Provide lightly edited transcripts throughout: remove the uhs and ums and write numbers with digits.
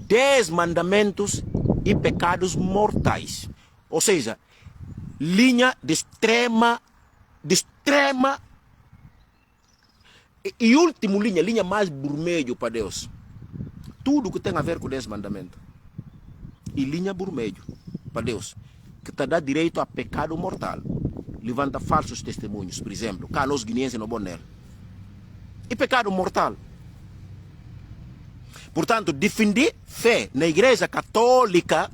10 mandamentos e pecados mortais. Ou seja, linha de extrema e último linha mais vermelho para Deus. Tudo que tem a ver com 10 mandamentos. E linha vermelho para Deus, que te dá direito a pecado mortal. Levanta falsos testemunhos, por exemplo, cá nós guineenses no Bonel. E pecado mortal. Portanto, defender fé na Igreja Católica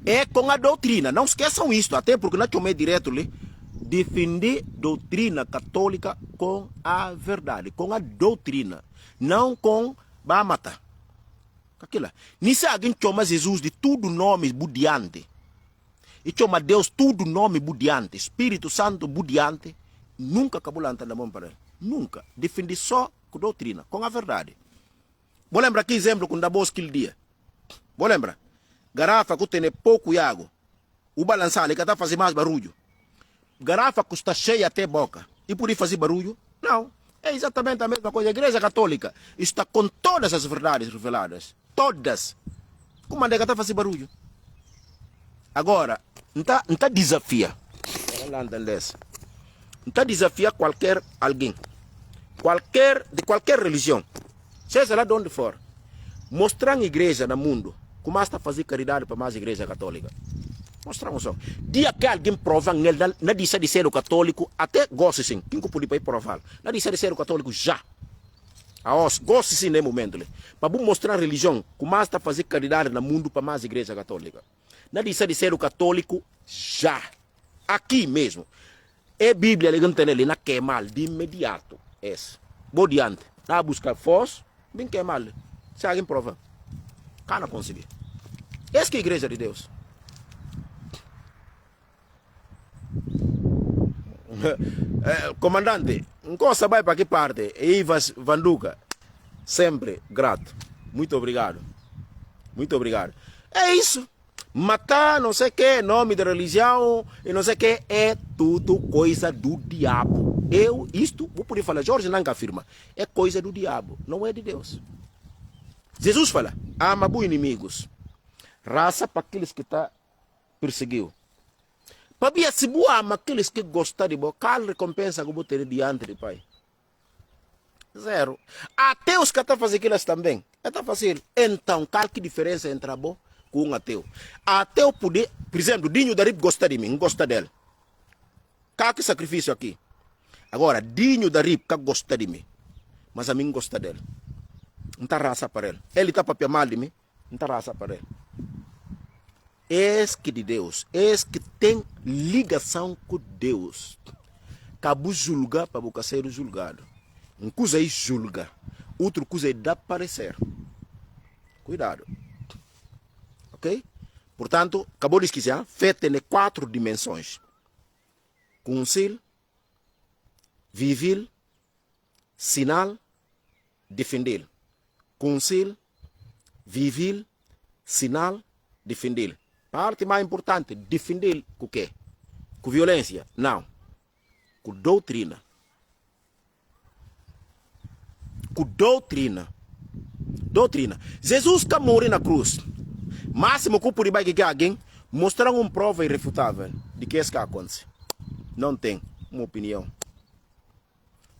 é com a doutrina. Não esqueçam isto, até porque não tomei direto ali. Defender doutrina católica com a verdade, com a doutrina, não com a matar. Aquilo. Nisso alguém chama Jesus de tudo nome budiante. E chama Deus tudo nome budiante, Espírito Santo budiante. Nunca acabou levantando a mão para ele. Nunca. Defende só com doutrina, com a verdade. Vou lembrar aqui exemplo com da boa aquele dia. Vou lembrar. Garrafa que tem pouco água. O balançar, ele está fazendo mais barulho. Garrafa que está cheia até a boca. E por aí fazer barulho? Não. É exatamente a mesma coisa. A Igreja Católica está com todas as verdades reveladas. Todas. Como é que está fazendo barulho? Agora, não está desafia. Não está desafia qualquer alguém. De qualquer religião. Seja lá de onde for. Mostrar a igreja no mundo. Como está a fazer caridade para mais igreja católica. Mostramos só. Dia que alguém prova nele, não disse de ser o católico, até gosta sim. Quem que pode provar? Não disse de ser o católico já. Gosta sim nesse momento. Para mostrar a religião, como está a fazer caridade no mundo para mais igreja católica. Não disse de ser o católico já. Aqui mesmo. É Bíblia, ele tem ele, não quer mal, de imediato. Esse. Vou diante. Não buscar força, bem quer mal. Se alguém prova. Cá não conseguir. Essa que é a igreja de Deus. Comandante, encosta vai para que parte? Ivas Vanduca, sempre grato. Muito obrigado. Muito obrigado. É isso. Matar, não sei o que, nome de religião e não sei o que, é tudo coisa do diabo. Isto, vou poder falar, Jorge nunca afirma, é coisa do diabo, não é de Deus. Jesus fala, ama os inimigos, raça para aqueles que está perseguiu. Para se boa ama aqueles que gostam de boa, qual recompensa que eu vou ter diante do Pai? Zero. Até os que estão fazendo aquilo também, está fácil. Então, qual que diferença entre a boa com um ateu? Ateu poder, por exemplo, Dinho Darib gosta de mim, gosta dele. Qual que sacrifício aqui? Agora, Dinho Darib que gosta de mim, mas a mim gosta dele. Não está raça para ele. Ele está para mal de mim, não está raça para ele. Que de Deus, que tem ligação com Deus. Cabo julga para você ser julgado. Um coisa é julga, outra coisa é dar parecer. Cuidado. Ok? Portanto, acabou de esquecer, fé tem 4 dimensões: conselho, viver, sinal, defender. Conselho, viver, sinal, defender. Parte mais importante, defender com o quê? Com violência? Não. Com doutrina. Com doutrina. Doutrina. Jesus que morreu na cruz. Máximo que por que alguém mostrar uma prova irrefutável de que isso que acontece. Não tem uma opinião.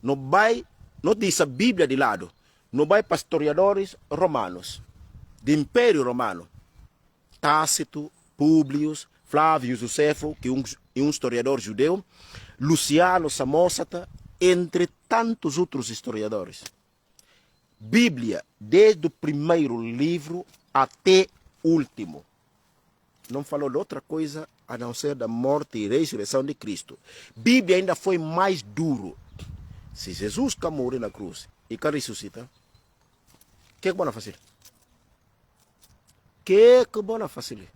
Não vai, não diz a Bíblia de lado. Não vai para historiadores romanos, do Império Romano. Tácito, Públio, Flávio Josefo, que é um historiador judeu, Luciano Samosata, entre tantos outros historiadores. Bíblia, desde o primeiro livro até o último, não falou de outra coisa a não ser da morte e ressurreição de Cristo. Bíblia ainda foi mais duro. Se Jesus que morreu na cruz e que ressuscita, o que é que vão fazer? Que vão fazer?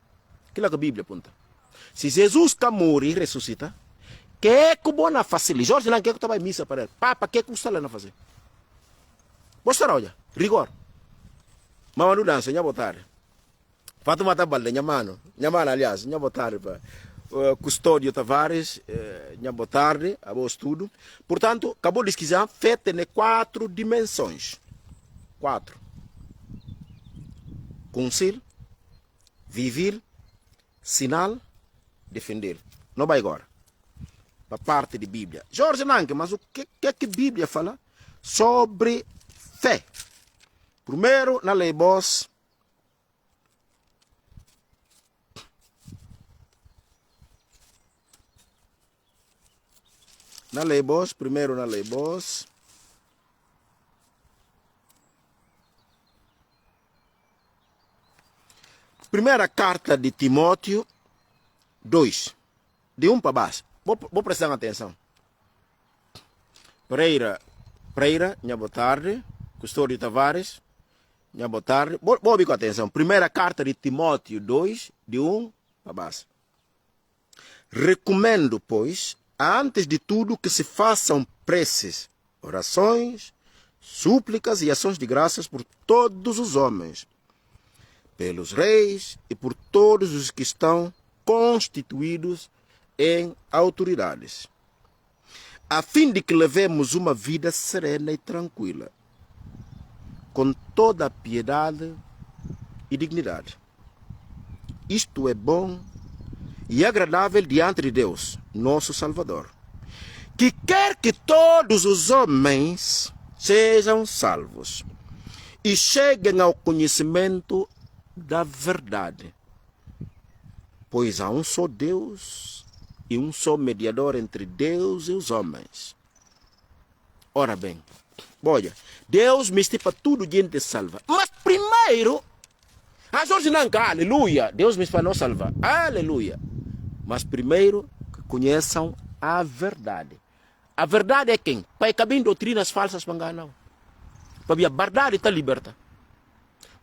Aquilo que a Bíblia aponta. Se Jesus que morre e ressuscita, que vão fazer? Jorge não quer que estava em missa para ele. Papa, que custa lá não fazer? Você olha, rigor. Mamãe dança, nha botar. Fato matar balde, nha mano, aliás, nha botar para Custódio Tavares, nha botar, a bom estudo. Portanto, acabou de esquecer, feita em 4 dimensões. 4. conselho, viver, sinal, defender. Não vai agora. Para parte de Bíblia. Jorge Nanke, mas o que é que a Bíblia fala sobre fé? Primeiro, na lei boss. Na lei boss, primeiro na lei boss. Primeira carta de Timóteo 2, de 1 para baixo. Vou prestar atenção. Pereira, minha boa tarde. Custódio Tavares, minha boa tarde. Vou ouvir com atenção. Primeira carta de Timóteo 2, de 1 para baixo. Recomendo, pois, antes de tudo que se façam preces, orações, súplicas e ações de graças por todos os homens, pelos reis e por todos os que estão constituídos em autoridades, a fim de que levemos uma vida serena e tranquila, com toda a piedade e dignidade. Isto é bom e agradável diante de Deus, nosso Salvador, que quer que todos os homens sejam salvos e cheguem ao conhecimento da verdade. Pois há um só Deus e um só mediador entre Deus e os homens. Ora bem, olha, Deus me para tudo gente salva. Mas primeiro, a Jorge Nanka, aleluia, Deus me para não salvar, aleluia. Mas primeiro, que conheçam a verdade. A verdade é quem? Para caber doutrinas falsas para enganar. Para a verdade está liberta.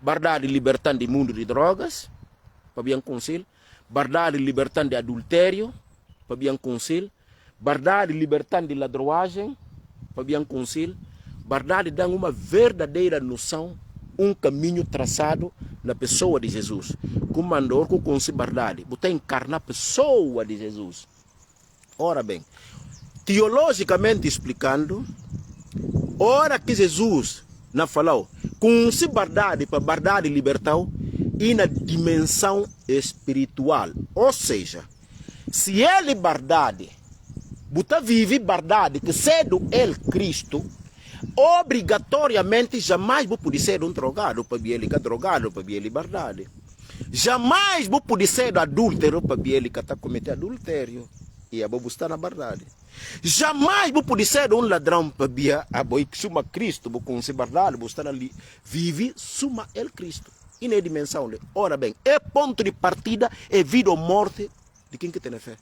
Verdade libertando do mundo de drogas, para bem conselho. Verdade libertando de adultério, para bem conselho. Verdade libertando de ladroagem, para bem conselho. Verdade dá uma verdadeira noção, um caminho traçado na pessoa de Jesus. Comandor com conselho verdade, botar encarnar a pessoa de Jesus. Ora bem, teologicamente explicando, ora que Jesus não falou com se verdade para verdade libertar e na dimensão espiritual. Ou seja, se ele verdade, botar vive verdade que sendo ele Cristo, obrigatoriamente jamais vou poder ser um drogado para ele que é drogado para ele verdade. Jamais vou poder ser adúltero para ele que está cometendo adultério e a vou estar na verdade. Jamais vou poder ser um ladrão para a boi que suma Cristo, vou conhecer verdade, vou estar ali, vive suma ele Cristo. E na dimensão, ora bem, é ponto de partida, é vida ou morte de quem que tem fé.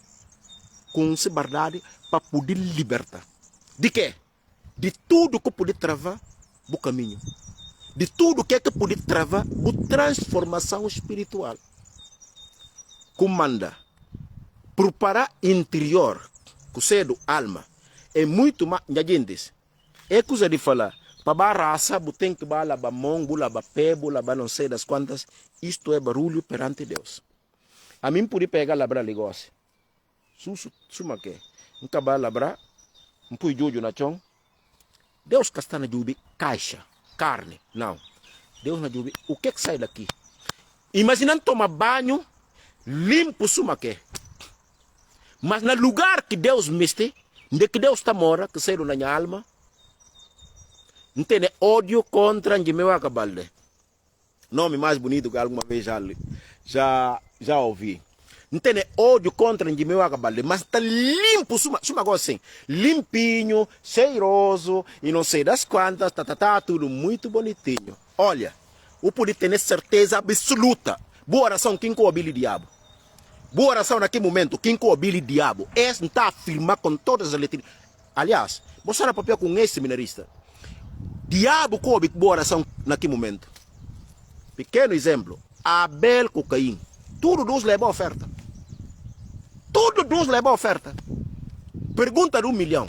Conhecer verdade para poder libertar. De quê? De tudo que pode travar o caminho. De tudo que pode travar a transformação espiritual. Comanda. Preparar interior, que cedo alma, é muito mais, gente, é coisa de falar, para a raça, tem que balar a mão, balar pé, balar não sei das quantas, isto é barulho perante Deus. A mim pode pegar labrar negócio. Suma que, um cabal labrar, um pui jojo na chão, Deus que está na jubi, caixa, carne, não. Deus na jubi, o que sai daqui? Imaginando tomar banho, limpo suma que. Mas no lugar que Deus meste, onde que Deus está mora, que saiu na minha alma, não tem ódio contra o meu acabalde. Nome mais bonito que alguma vez já ouvi. Não tem ódio contra o meu acabalde, mas está limpo, suma coisa assim, limpinho, cheiroso, e não sei das quantas, tudo muito bonitinho. Olha, eu pude ter certeza absoluta, boa oração, quem coabile o diabo. Boa oração naquele momento, quem coabile o diabo, esse não está a afirmar com todas as letras. Aliás, você era papel com esse seminarista. Diabo coabe boa oração naquele momento. Pequeno exemplo, Abel com Caim. Tudo Deus leva a oferta. Tudo Deus leva a oferta. Pergunta de 1 milhão.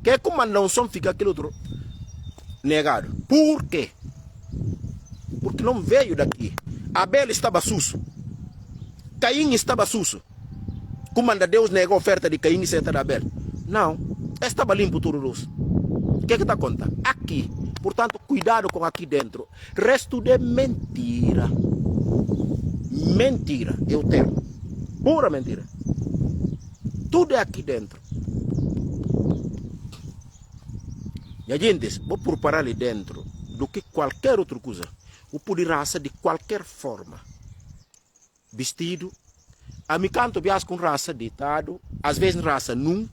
Que é como a não são fica aquele outro negado. Por quê? Porque não veio daqui. Abel estava sujo. Caim estava sujo. Como anda Deus negou a oferta de Caim e senta de Abel? Não. Estava limpo tudo Deus. O que está contando? Aqui. Portanto, cuidado com aqui dentro. Resto de mentira. Mentira, é o termo. Pura mentira. Tudo é aqui dentro. E a gente, vou preparar ali dentro do que qualquer outra coisa. O pode raça de qualquer forma. Vestido. A mim canto bias com raça ditado. Às vezes raça num.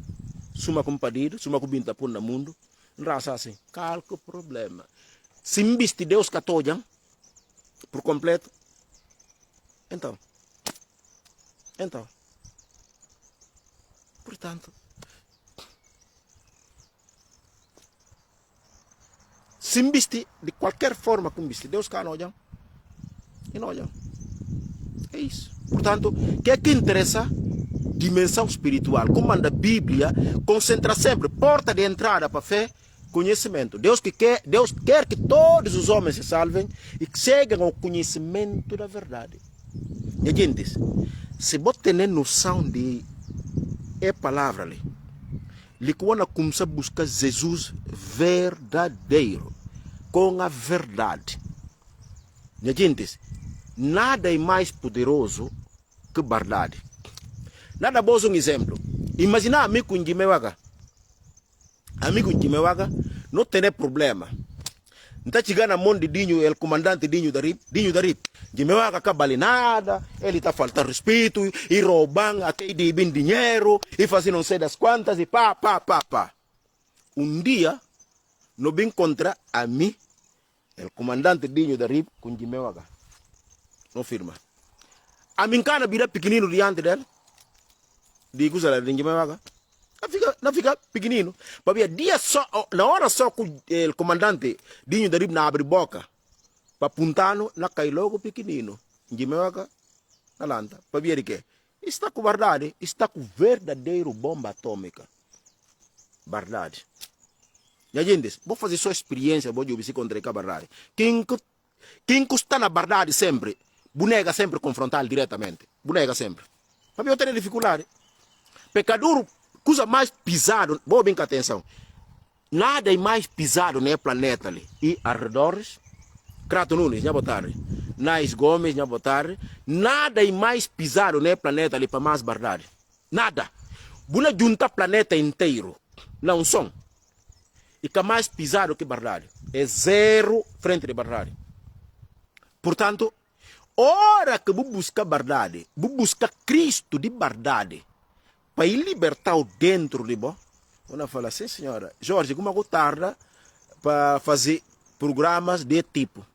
Suma com padido. Suma com binta por no mundo. Raça assim. Calco problema. Se me veste Deus catojan. Por completo. Então. Portanto. Se me veste de qualquer forma que me veste Deus canojan. E não olham. É isso. Portanto, o que é que interessa? Dimensão espiritual. Como anda a Bíblia, concentra sempre, porta de entrada para a fé, conhecimento. Deus quer que todos os homens se salvem e que cheguem ao conhecimento da verdade. E gente, se você tem noção de a palavra ali, ele quando começa a buscar Jesus verdadeiro, com a verdade. E gente, nada é mais poderoso que verdade. Nada bom um exemplo. Imagina amigo em Jimewaga. Amigo em Jimewaga não tem problema. Não chegando a mão de Dinho, o comandante Dinho Darip. Jimewaga acaba ali nada, ele está faltando respeito, e roubando até de bem dinheiro, e fazendo não sei das quantas, e pá. Dia, não vim contra a mim, o comandante Dinho Darip com Jimewaga. Não firma. A mim cana vira pequenino diante dela. Digo, se de Jimewaga. Não fica pequenino. Porque dia só, na hora só que o comandante Dinho Darip na abre boca. Para apontar, na cai logo pequenino. Jimewaga, na lanta. Para ver que está com verdade. Está com verdadeiro bomba atômica. Verdade. E a gente, vou fazer sua experiência, vou dizer contra a verdade. Quem está na verdade sempre, bonega sempre confrontar diretamente. Bonega sempre. Para eu ter dificuldade. Pecador, coisa mais pisado, vou bem com atenção. Nada é mais pisado no planeta ali. E arredores, Crato Nunes, já botaram. Nais Gomes, já botaram. Nada é mais pisado no planeta ali para mais verdade. Nada. Buna junta planeta inteiro. Não são. E que mais pisado que verdade. É zero frente de verdade. Portanto, hora que vou buscar verdade, vou buscar Cristo de verdade, para libertar o dentro de bom. Vou falar assim, senhora, Jorge, como eu tarda para fazer programas de tipo.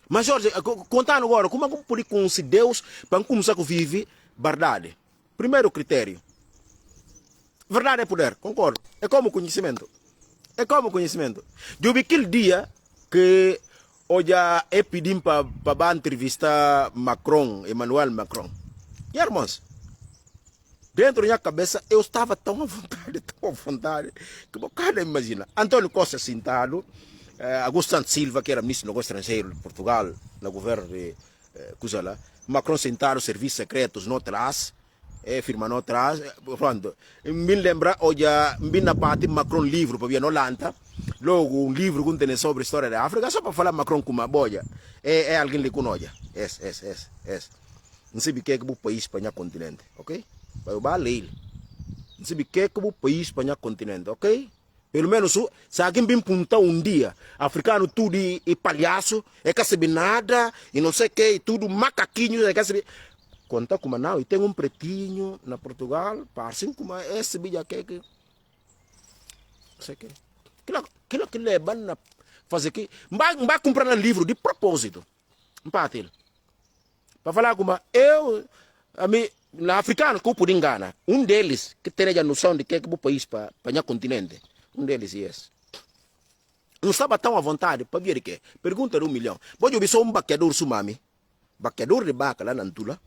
Mas, Jorge, contando agora, como eu posso conhecer Deus para começar a viver verdade? Primeiro critério. Verdade é poder, concordo. É como conhecimento. Eu vi aquele dia que hoje é pedindo para entrevistar Macron, Emmanuel Macron. E irmãos, dentro da minha cabeça eu estava tão à vontade, que eu cada imagina. Antônio Costa sentado, Augusto Santos Silva, que era ministro do negócio estrangeiro de Portugal, no governo de Cusala, Macron sentado, serviços secretos, não traz. Firma não traz, pronto. Me lembra, hoje, me na parte Macron livro, para ver no Lanta, logo livro que tem sobre a história da África, só para falar Macron com uma boia. É alguém que conhece. Não sei o que é o país para o continente, ok? Vai o ler. Não sei o que é o país para o continente, ok? Pelo menos, se alguém vem puntar dia, africano tudo e palhaço, é que sabe nada, e não sei o que, tudo macaquinho, é que sabe. Conta como não, e tem pretinho na Portugal, assim como esse vídeo aqui, que não sei o que. Aquilo que leva a fazer aqui, vai comprar um livro de propósito, para falar como na africano que eu pude enganar, deles que tem a noção de que é o país para o continente, deles é esse. Não estava tão à vontade para ver o que. Pergunta de 1 milhão. Pode ouvir só baqueador sumami, baqueador de vaca lá na Antula.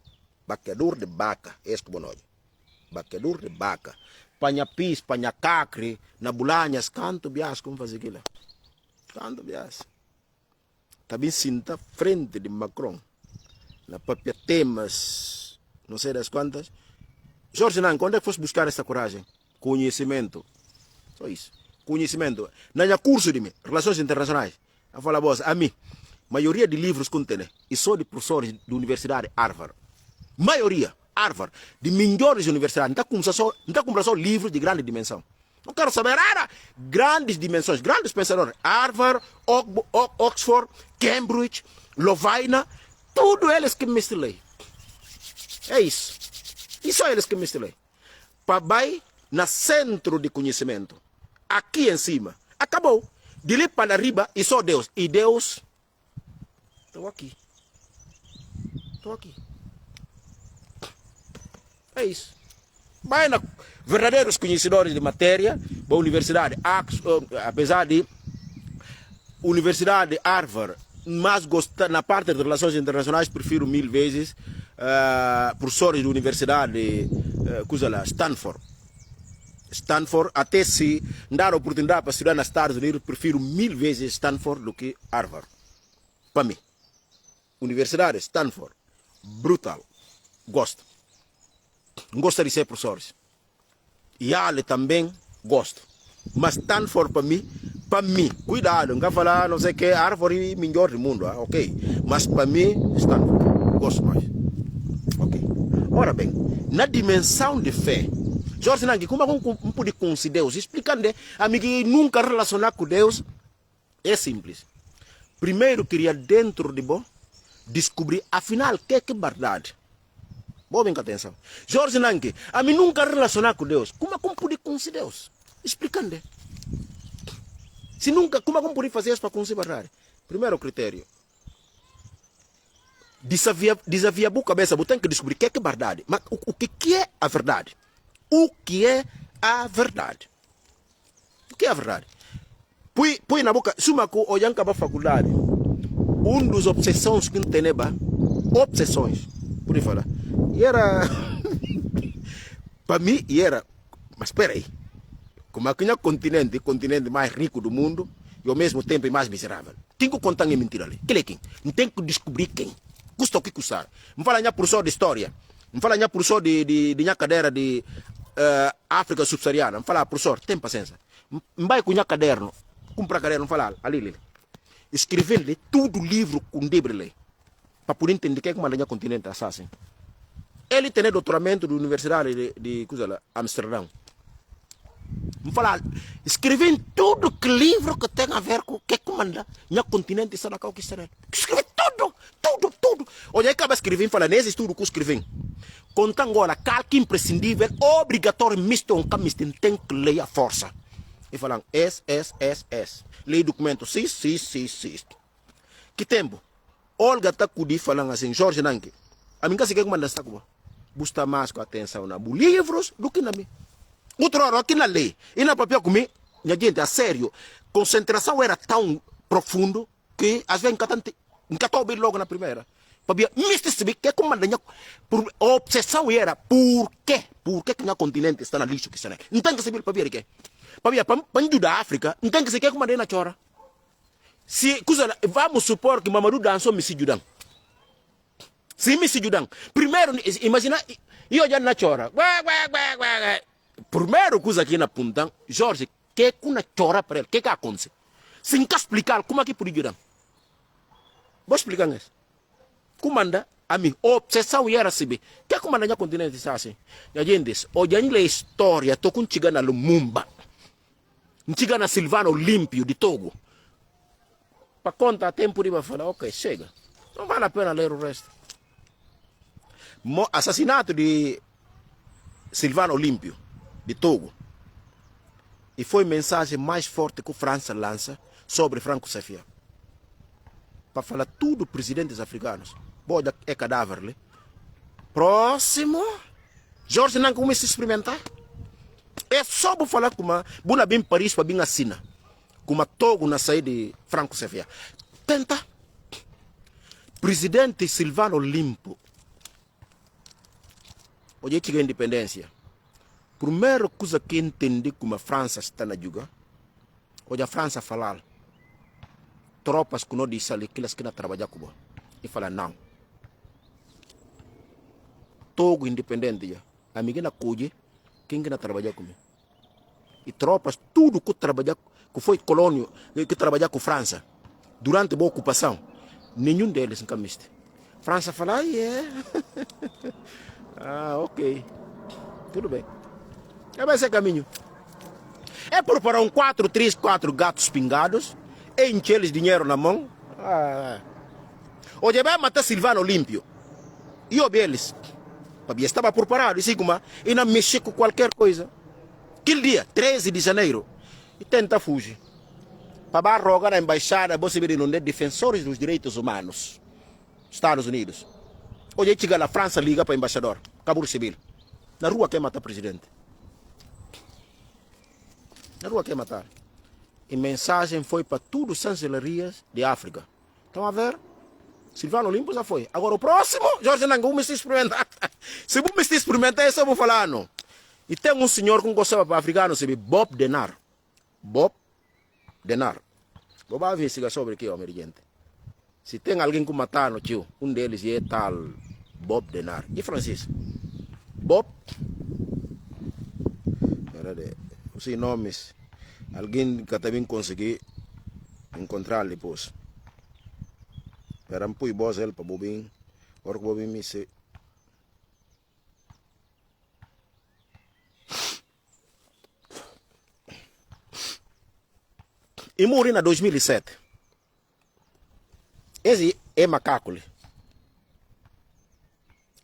Baqueador de vaca, esse que bonolho. Baqueador de vaca. Panha pis, panha cacre, na bulanhas, canto bias, como fazer aquilo? Canto bias. Também sinta frente de Macron. Na papia temas, não sei das quantas. Jorge Nan, quando é que fosse buscar essa coragem? Conhecimento. Só isso. Conhecimento. Na minha curso de mim, relações internacionais. Eu falo a voz, a mim. maioria de livros que tem, e só de professores da Universidade Harvard. Maioria, Harvard, de melhores universidades. Não está comprando só livros de grande dimensão. Não quero saber nada. Grandes dimensões, grandes pensadores. Harvard, Oxford, Cambridge, Lovaina, tudo eles que me estilei. É isso. E só eles que me estilei. Para vai no centro de conhecimento. Aqui em cima. Acabou. De ali para arriba, e só Deus. E Deus, estou aqui. Estou aqui. É isso. Vai na verdadeiros conhecedores de matéria, da universidade, apesar de Universidade Harvard, mas na parte de relações internacionais, prefiro 1000 vezes professores da Universidade Stanford. Stanford, até se dar a oportunidade para estudar nos Estados Unidos, prefiro 1000 vezes Stanford do que Harvard. Para mim. Universidade Stanford, brutal. Gosto. Gosto de ser professores. Yale também gosto. Mas Stanford para mim, cuidado, não vou falar não sei o que, Harvard é o melhor do mundo, ok? Mas para mim, Stanford, gosto mais. Ok. Ora bem, na dimensão de fé, Jorge Nangi, como um pode conhecer Deus? Explicando, amigo, nunca relacionar com Deus, é simples. Primeiro, queria dentro de você descobrir, afinal, o que é verdade. Boa bem com atenção. Jorge Nangi, a mim nunca relacionar com Deus. Como pode conhecer Deus? Explicando. Se nunca, como pode fazer isso para conhecer a verdade? Primeiro critério. Desafia a cabeça, você tem que descobrir o que é verdade. Mas o que é a verdade? O que é a verdade? O que é a verdade? Põe na boca, suma que olhando para a faculdade, dos obsessões que não tem, obsessões, por aí falar. E era, para mim, mas espera aí, como aqui é o continente mais rico do mundo, e ao mesmo tempo mais miserável. Tem que contar em mentira ali. Quem? Não tem que descobrir quem. Custa o que custar. Não fala nem professor de história. Não fala nem professor de minha cadeira de África subsaariana. Não fala, professor, tem paciência. Não vai com minha caderno. Compra caderno, não fala, ali. Escrever tudo livro com livro. Para poder entender que é que manda o continente assim. Ele tem doutoramento da Universidade de Amsterdã. Vamos falar, escrever tudo que livro que tem a ver com o que manda no continente está na que está. Escrever tudo. Olha, acaba escrevendo, fala, nesse estudo que escrevi. Conta agora, calque imprescindível, obrigatório, misto, tem que ler a força. E falam, S. Lei documento, sim. Que tempo? Olga está falando assim, Jorge Nangi. A mim, que que manda está com busca mais com atenção na livros do que na mim. Outra hora aqui na lei, e na papel comigo, minha gente, a sério, concentração era tão profundo que às vezes nunca estou bem logo na primeira. Papel, mister se que como a obsessão era por que o continente está na lixo que está. Não tem que saber papel que. Papel, para ajudar a África, não tem que saber como na chora. Se vamos supor que Mamadou dançou me se ajudando. Se me se ajudando, primeiro imagina eu já na chora. Primeiro coisa aqui na punta, Jorge, que é uma chora para ele, que acontece? Sem que explicar como é que pode ajudar. Vou explicar isso. Como anda, a mim, obsessão era saber. Que é como anda no continente está assim? A gente, olhando a história, estou com chega na Lumumba, chega na Silvano Olímpio de Togo. Para contar tempo de falar, ok, chega. Não vale a pena ler o resto. Assassinato de Silvano Olímpio de Togo. E foi a mensagem mais forte que a França lança sobre Franco Safia. Para falar tudo presidentes africanos. Boa é cadáver, né? Próximo. Jorge não começa a experimentar. É só para falar como a bem Paris para bem assina. Como Togo na saída de Franco Safia. Tenta. Presidente Silvano Olímpio. Hoje chega a independência. Primeira coisa que entendi como a França está na juga, hoje a França fala, tropas que não dizem ali, aquelas que não trabalham com você. E fala, não. Togo independente, a minha na cuide, quem que não trabalha comigo? E tropas, tudo que trabalha, que foi colônia, que trabalha com a França, durante a ocupação, Nenhum deles nunca miste. França fala, ah, ok. Tudo bem. É esse caminho. É preparar 4 gatos pingados, encher eles dinheiro na mão. Hoje vai matar Silvano Olímpio. E eu eles. Porque estava preparado, e não mexer com qualquer coisa. Aquele dia, 13 de janeiro, e tenta fugir. Para rogar na embaixada, você vê onde defensores dos direitos humanos, Estados Unidos. Hoje chega na França, liga para o embaixador, Cabo Civil. Na rua quer matar o presidente. Na rua quer matar. E mensagem foi para tudo as chancelarias de África. Estão a ver? Silvano Olímpio já foi. Agora o próximo, Jorge Nangu, me experimentar. Se você me experimentar, eu só vou falar, não. E tem um senhor que gostava para africano, se chama Bob Denard. Bob Denard. Vou investigar sobre aqui, meu gente. Se tem alguém que matar no tio, um deles é tal Bob Denard. E Francisco? Bob. Os nomes. Alguém que também consegui encontrar depois. Para me pôr voz ele para Bobinho. Agora que Bobinho me se. E morri em 2007. Esse é macaco.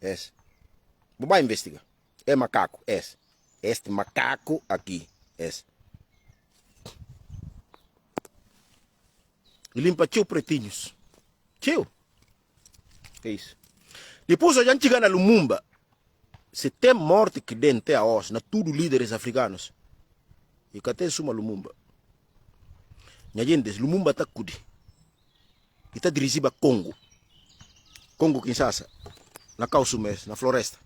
Esse. Vou investigar. É macaco. Esse. Este macaco aqui. Esse. E limpa tio pretinhos. Tio. É isso. Depois a gente chega na Lumumba. Se tem morte que dentro a os, na tudo líderes africanos. E que tem suma Lumumba. Minha gente, Lumumba está cuide. E está dirigido a Congo. Congo, Kinshasa. Na Causumés, na floresta.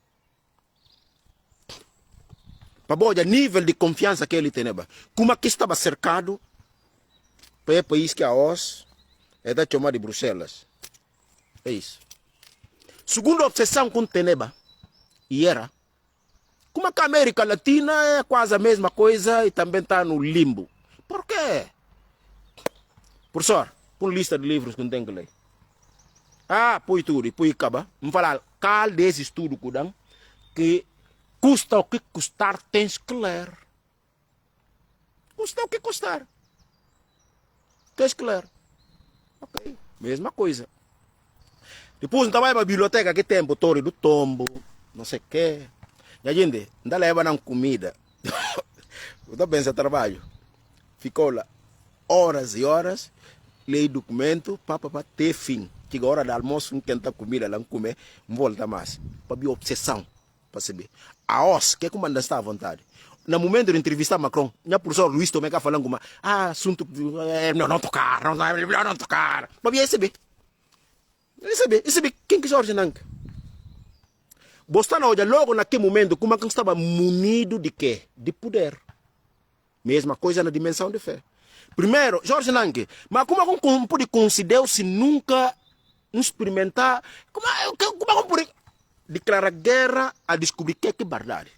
Para boa, nível de confiança que ele tem. Como aqui estava cercado, para o país que a os, é da chamada de Bruxelas. É isso. Segunda obsessão com Teneba, e era, como a América Latina é quase a mesma coisa e também está no limbo. Por quê? Professor, põe lista de livros que não tem que ler. Põe tudo, põe acaba. Vamos falar, qual desse estudo que custa o que custar, tens que ler. Custa o que custar. Tens que ler. Ok, mesma coisa. Depois não vai para a biblioteca que tem botões do tombo, não sei o quê. E a gente ainda leva na comida. Eu estou pensando trabalho. Ficou lá horas e horas, leio documento, para ter fim. Chega a hora do almoço, quem está comida lá, não comer, não volta mais. Para ver obsessão, para saber. A os, que é como ainda está à vontade. No momento de entrevistar Macron, o professor Luís Tomé está falando como, assunto, não tocar, não tocar. Para ver receber. Receber, quem que Jorge Nanca? Bostana olha logo naquele momento, como é que estava munido de quê? De poder. Mesma coisa na dimensão de fé. Primeiro, Jorge Nanca, mas como é que pode considerar se nunca experimentar? Como é que pode declarar guerra a descobrir que é verdade?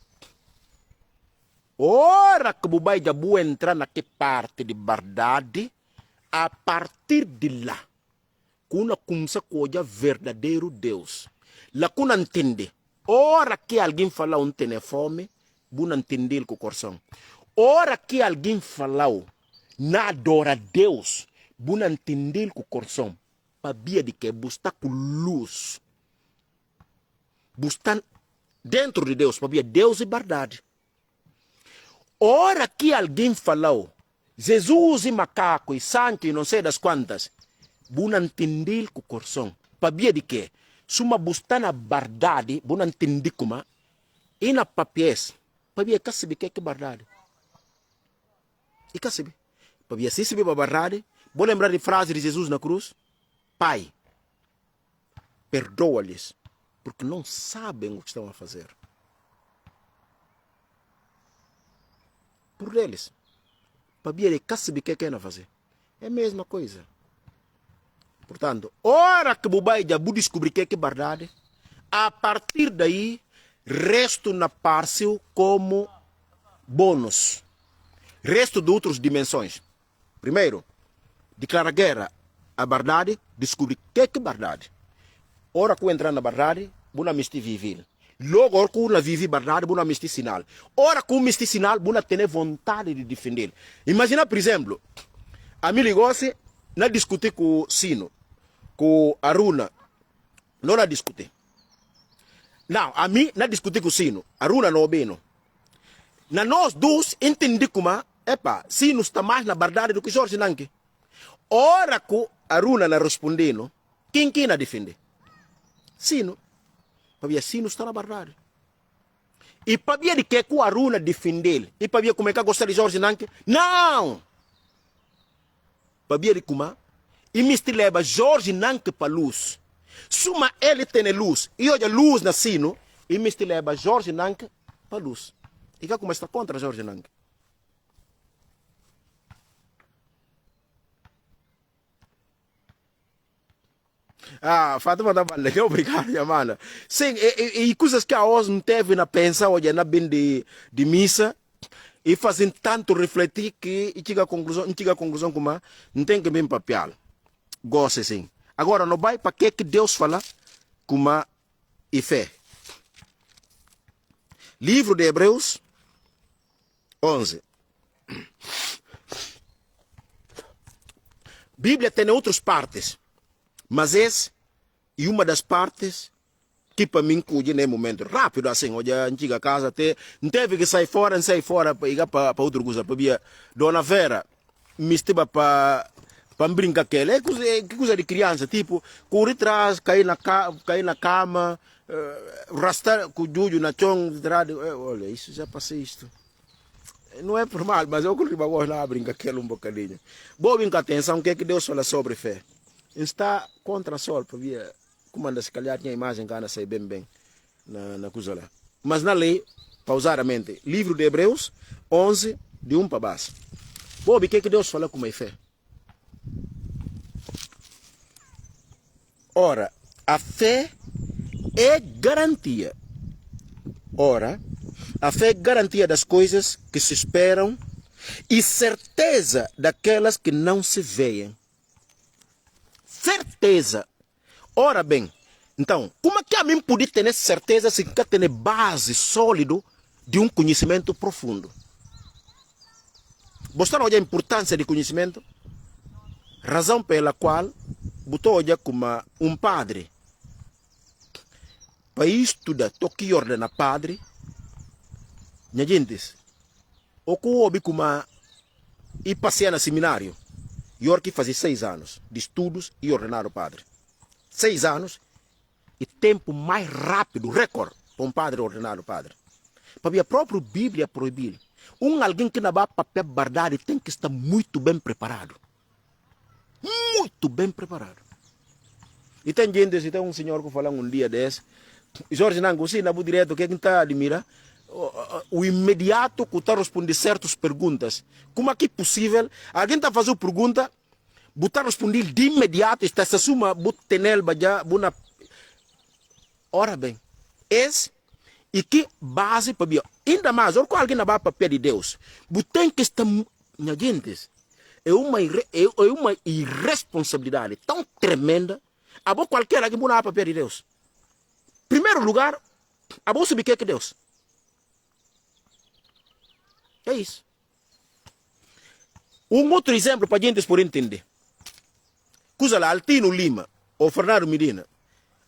Ora que o Bai Jabu entrar naquela parte de verdade, a partir de lá, quando começa com o verdadeiro Deus, lá quando entende, ora que alguém fala um telefone, não entender com o coração. Ora que alguém fala na adora Deus, não entender com o coração. Para via de que buscar com luz, buscar dentro de Deus, para via Deus e verdade. Ora que alguém falou, Jesus e macaco e santo e não sei das quantas, não entender com o coração. Para via de que, se uma buscar na verdade, não entender como, e na papies, para via que sabe que é verdade. E que sabe? Para via se sabe a verdade, vou lembrar de frase de Jesus na cruz, Pai, perdoa-lhes, porque não sabem o que estão a fazer. Por eles. Para ver que sabe o que é fazer. É a mesma coisa. Portanto, hora que o Bai já descobrir que é verdade, a partir daí, resto na parcel como bônus. Resto de outras dimensões. Primeiro, declara guerra a verdade, descobrir o que é verdade. Ora que entrar na verdade, buna misti viver. Logo, ora que una vive verdade, buna misti sinal. Ora que misti sinal, buna ter vontade de defender. Imagina, por exemplo, a mim ligou-se, na discutir com o Sino, com a Aruna, não na discutir. Não, a mim, na discutir com o Sino, a Aruna não bem, não. Na nós dois, entendi como, epa, Sino está mais na verdade do que Jorge Nanke. Ora que a Aruna na respondendo, quem na defende? Sino. Para Sino está na verdade. E para ver de que a Aruna defender, e para ver como é que gosta de Jorge Nanke, não! Para ver de como, e me leva Jorge Nanke para luz. Suma ele tem luz, e olha luz na Sino, e me leva Jorge Nanke para luz. E que como está contra Jorge Nanke? Ah, Fátima da banda, que obrigado, Yamana. Sim, e coisas que a nós não teve na pensa, hoje na bem de missa, e fazem tanto refletir que e chega a conclusão como não tem que bem papel. Gosta sim. Agora, não vai para que Deus fala como e fé. Livro de Hebreus 11. Bíblia tem outras partes, mas essa é uma das partes que para mim cuide nesse momento rápido assim, hoje a antiga casa até não teve que sair fora para ir para outra coisa, para via Dona Vera me estava para brincar aquela, é coisa de criança, tipo correr atrás, cair na cama, rastar com o Júlio na chão, olha, isso já passei isto. Não é por mal, mas eu curto agora brincar aquela um bocadinho. Boa bem com atenção, o que é que Deus fala sobre fé? Está contra o sol, para ver como anda, se calhar tinha a imagem que anda sai bem na coisa lá. Mas na lei, pausadamente, livro de Hebreus 11, de 1 para baixo. Boa, o que é que Deus fala com a fé? Ora, a fé é garantia. Ora, a fé é garantia das coisas que se esperam e certeza daquelas que não se veem. Certeza. Ora bem, então, como é que a mim pode ter certeza se quer ter base sólida de um conhecimento profundo? Gostaram de a importância de conhecimento? Razão pela qual botou olhar como um padre para estudar, toque ordena padre, minha gente, o que houve como e passei no seminário, e hora que fazia 6 anos de estudos e ordenar o padre. 6 anos e tempo mais rápido, recorde, para um padre ordenar o padre. Para a própria Bíblia proibir. Alguém que não vai papel verdade tem que estar muito bem preparado. Muito bem preparado. E tem gente, se tem um senhor que fala um dia desse, Jorge Nango, sim, na direto, que está admira, o imediato que está respondendo certas perguntas. Como é que é possível? Alguém está fazendo pergunta, botar responder de imediato, está se assuma, botenel, baja, buna. Ora bem, esse e que base para mim. Ainda mais, ou alguém não vai para pé de Deus, tem que estar, minha gente, é uma irresponsabilidade tão tremenda, a boa qualquer que não vai para pé de Deus. Primeiro lugar, a boa saber o que é que Deus. É isso. Um outro exemplo para a gente por entender. Coisa lá, Altino Lima ou Fernando Medina.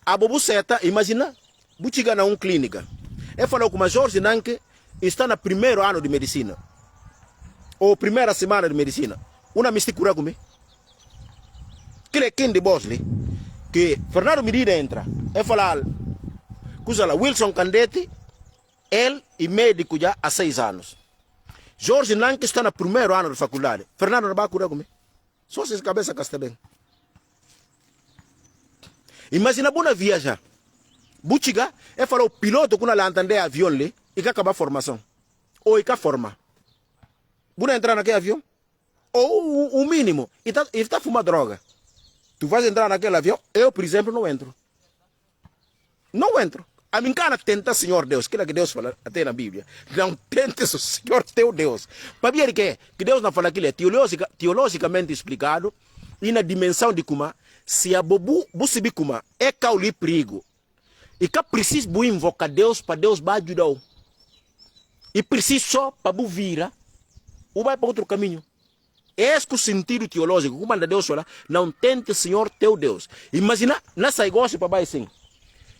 A bobo seta, imagina, você chega na uma clínica. Eu falo com o Jorge Nanke está no primeiro ano de medicina. Ou primeira semana de medicina. Uma mistura cura comigo. Que é quem de Bosley. Que Fernando Medina entra. Eu falo, coisa lá, Wilson Candete, ele e médico já há 6 anos. Jorge Nanke está no primeiro ano de faculdade. Fernando não vai curar comigo. Só se cabeça que está bem. Imagina boa viajar. Buchiga, é falar o piloto que não entender avião ali e que acaba a formação. Ou e que forma. Boa entrar naquele avião. Ou o mínimo. E está fumando droga. Tu vais entrar naquele avião, eu, por exemplo, não entro. Não entro. A mim cara tenta, Senhor Deus, aquilo que Deus fala até na Bíblia. Não tentes o Senhor teu Deus. Para ver que Deus não fala aquilo é teologicamente explicado. e na dimensão de kuma, se a bobu busibi kuma, é cauli perigo. E que precisa bu invocar Deus para Deus vai ajudar. E precisa só para bu vira, ou vai para outro caminho. Esse é o sentido teológico. Como anda Deus fala, não tente Senhor teu Deus. Imagina, nessa igreja para vai assim.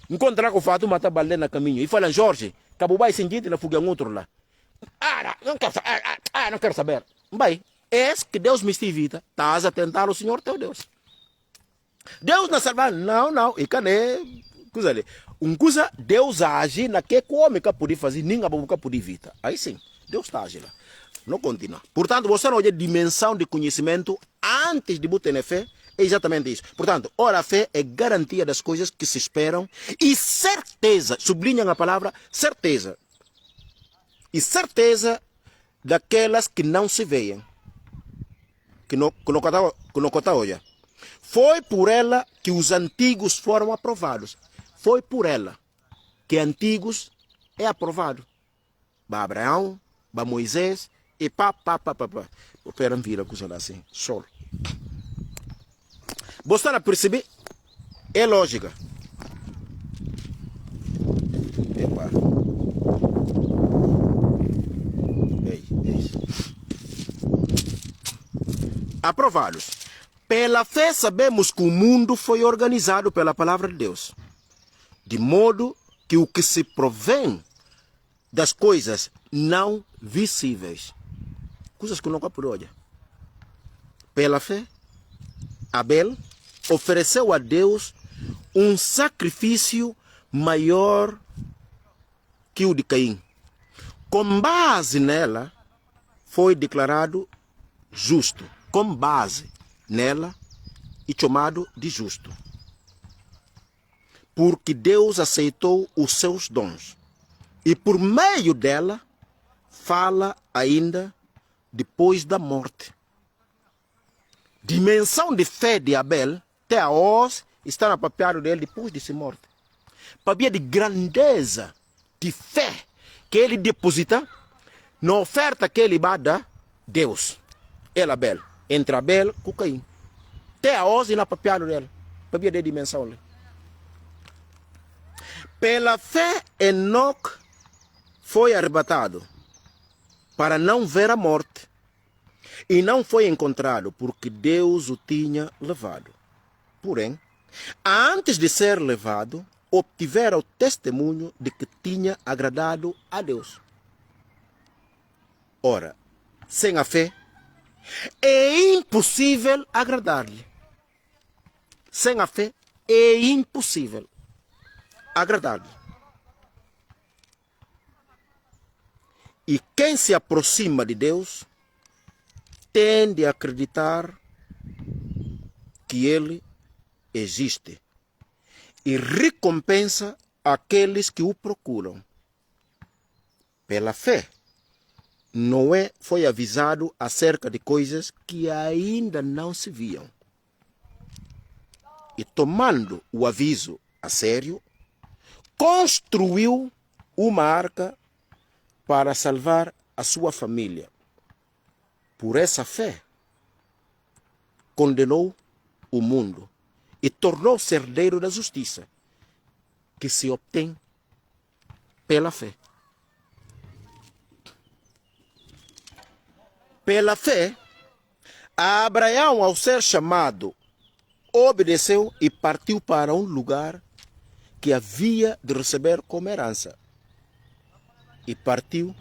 Encontrar com o fato matar balé no caminho. E fala, Jorge, acabou vai sem gente na fuga um outro lá. Não quero saber. Vai. Esse que Deus me estivita, estás a tentar o Senhor teu Deus. Deus não salva. Não. E cadê? Coisa ali. Coisa, Deus age naquele que o homem que pode fazer, ninguém pode evitar. Aí sim, Deus está agindo. Não continua. Portanto, você não olha a dimensão de conhecimento antes de botar fé. É exatamente isso. Portanto, ora, a fé é garantia das coisas que se esperam e certeza, sublinham a palavra certeza. E certeza daquelas que não se veem. Que não conta olha. Foi por ela que os antigos foram aprovados. Foi por ela que antigos é aprovado. Para Abraão, para Moisés, e pá. Operam vira coisa assim, solo. Você não percebe? É lógica. Epa. Ei. Aprovados. Pela fé sabemos que o mundo foi organizado pela palavra de Deus. De modo que o que se provém das coisas não visíveis. Coisas que nunca por olhar. Pela fé, Abel ofereceu a Deus um sacrifício maior que o de Caim. Com base nela, foi declarado justo. Com base nela, e chamado de justo. Porque Deus aceitou os seus dons. E por meio dela, fala ainda depois da morte. Dimensão de fé de Abel, até hoje, está na papiado dele depois de sua morte. Papia de grandeza, de fé, que ele deposita na oferta que ele vai dar a Deus. Ele, Abel, entre Abel e Caim. Até hoje, na papiado dele. Papia de dimensão dele. Pela fé, Enoque foi arrebatado para não ver a morte. E não foi encontrado porque Deus o tinha levado. Porém, antes de ser levado, obtivera o testemunho de que tinha agradado a Deus. Ora, sem a fé, é impossível agradar-lhe. Sem a fé, é impossível agradar-lhe. E quem se aproxima de Deus tende a acreditar que Ele existe e recompensa aqueles que o procuram. Pela fé, Noé foi avisado acerca de coisas que ainda não se viam. E tomando o aviso a sério, construiu uma arca para salvar a sua família. Por essa fé, condenou o mundo e tornou-se herdeiro da justiça, que se obtém pela fé. Pela fé, Abraão, ao ser chamado, obedeceu e partiu para um lugar que havia de receber como herança. E partiu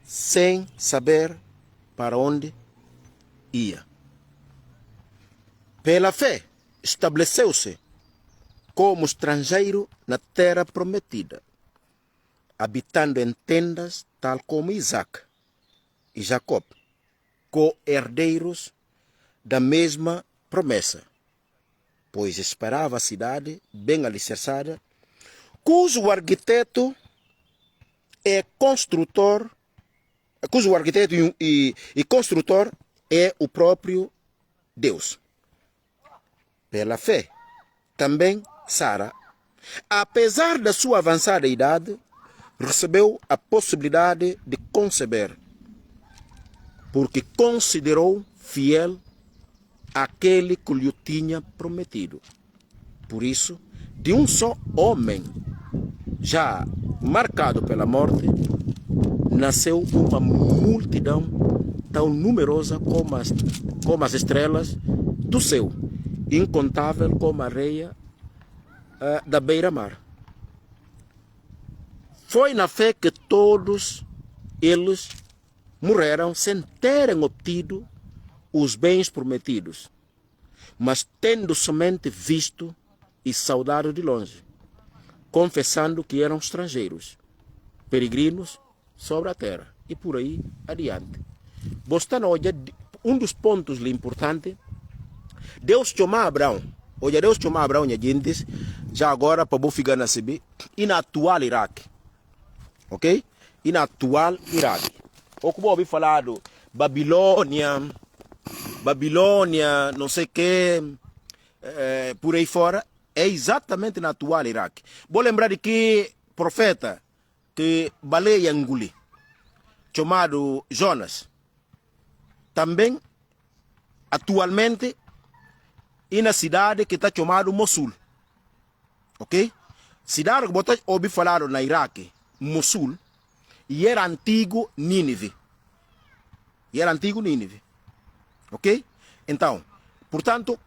sem saber para onde ia. Pela fé, estabeleceu-se como estrangeiro na terra prometida, habitando em tendas, tal como Isaac e Jacob, co-herdeiros da mesma promessa, pois esperava a cidade bem alicerçada, cujo arquiteto e construtor é o próprio Deus. Pela fé, também Sara, apesar da sua avançada idade, recebeu a possibilidade de conceber, porque considerou fiel aquele que lhe tinha prometido. Por isso, de um só homem, já marcado pela morte, nasceu uma multidão tão numerosa como as estrelas do céu, incontável como a areia da beira-mar. Foi na fé que todos eles morreram sem terem obtido os bens prometidos, mas tendo somente visto e saudado de longe, confessando que eram estrangeiros, peregrinos sobre a terra, e por aí adiante. Bostando hoje, um dos pontos importantes, Deus chamou Abraão. Hoje Deus chamou Abraão e gente, já agora para eu ficar na CB, e na atual Iraque. Ok? E na atual Iraque. Ou como eu ouvi falar do Babilônia, não sei o que, por aí fora, é exatamente na atual Iraque. Vou lembrar de que profeta que baleia engoli, chamado Jonas, também atualmente e na cidade que está chamada Mosul. Ok? Cidade que você ouviu falar na Iraque, Mosul, e era antigo Nínive. Ok? Então, portanto,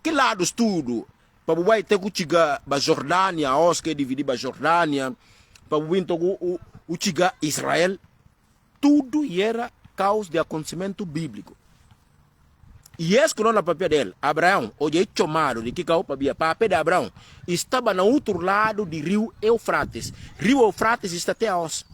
que lados tudo? Para o ter que chegar a Jordânia, os que dividir a Jordânia, para o chegar a Israel, tudo era causa de acontecimento bíblico. E esse que não na papel dele, Abraão, hoje é chamado de que caiu para papel de Abraão, estava no outro lado do rio Eufrates. Rio Eufrates está até aos.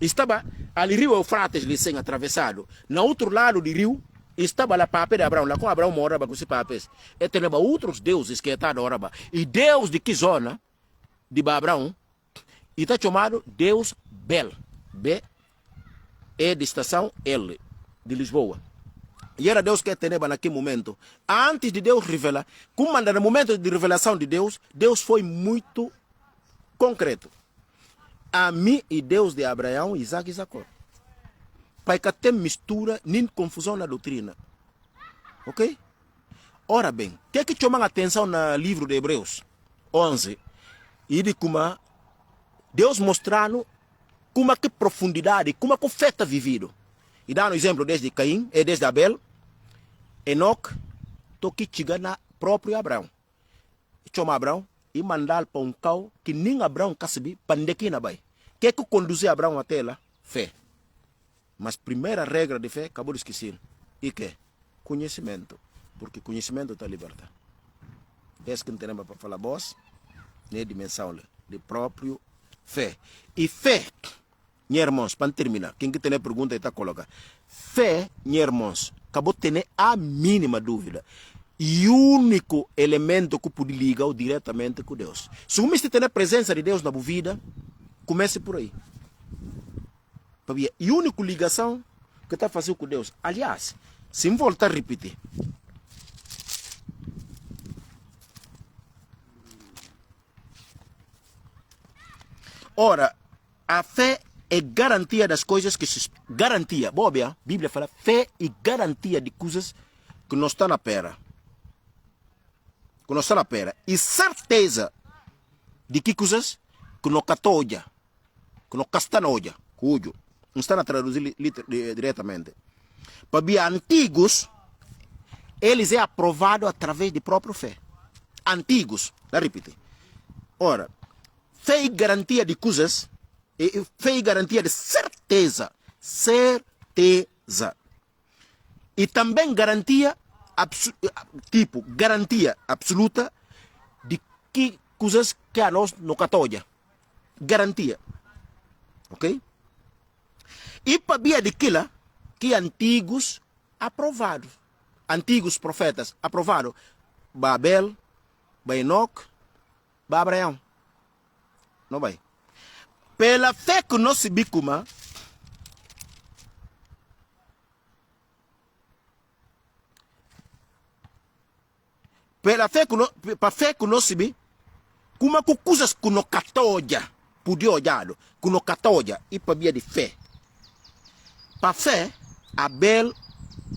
Estava ali, rio Eufrates, lhe sendo atravessado. No outro lado do rio, estava lá papel de Abraão, lá com Abraão morava com esses papéis. E tinha outros deuses que estavam orando. E Deus de que zona, de Abraão, está chamado Deus Bel. B é de estação L, de Lisboa. E era Deus que tinha naquele momento. Antes de Deus revelar, como no momento de revelação de Deus, Deus foi muito concreto. A mim e Deus de Abraão, Isaac e Jacó. Para que tem mistura, nem confusão na doutrina. Ok? Ora bem, o que é que chama a atenção no livro de Hebreus 11? E de como Deus mostrando como que profundidade, como que o fé está vivido. E dá um exemplo desde Caim, e desde Abel, Enoque, que chega na próprio Abraão. Chama Abraão e mandar para um carro que nem Abraão quer saber para onde que vai. O que é que conduzir Abraão até lá? Fé. Mas primeira regra de fé, acabou de esquecer. E que? Conhecimento. Porque conhecimento está liberta. Esse que não tem para falar voz, é dimensão de próprio fé. E fé, meus irmãos, para terminar, quem que tem pergunta está colocando. Fé, meus irmãos, acabou de ter a mínima dúvida. E o único elemento que pode ligar diretamente com Deus. Se você tem a presença de Deus na sua vida, comece por aí. E a única ligação que está fazendo com Deus. Aliás, se eu voltar a repetir. Ora, a fé é garantia das coisas que se... Garantia. Boa, a Bíblia fala fé e garantia de coisas que não estão na pera. Que não estão na pera. E certeza de que coisas que não catoja. Que não castanoja. Cujo. Não está a traduzir diretamente. Para antigos, eles é aprovado através de própria fé. Antigos. Vou repetir. Ora, fé e garantia de coisas, fé e garantia de certeza. Certeza. E também garantia, tipo, garantia absoluta de que coisas que a nós não catoja. Garantia. Ok? E para via de que antigos aprovados. Antigos profetas aprovados. Babel, Enoque, Abraão. Não vai. Pela fé que nós se bicuma, pela fé que nós se bi, como que coisas que não catoja, podia olhar, que não catoja, e para via de fé. Para fé, Abel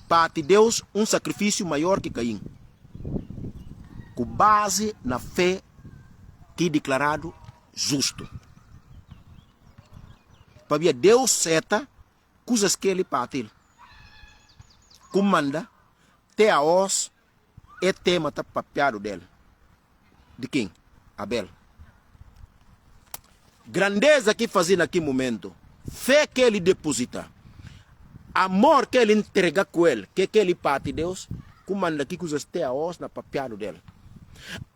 para Deus sacrifício maior que Caim. Com base na fé que é declarado justo. Para Deus seta coisas que ele pate. Comanda até a os é tema tá papiado dele. De quem? Abel. Grandeza que fazia naquele momento, fé que ele deposita, amor que ele entrega com ele, que ele parte Deus, comanda que coisas até a os na papiado dele.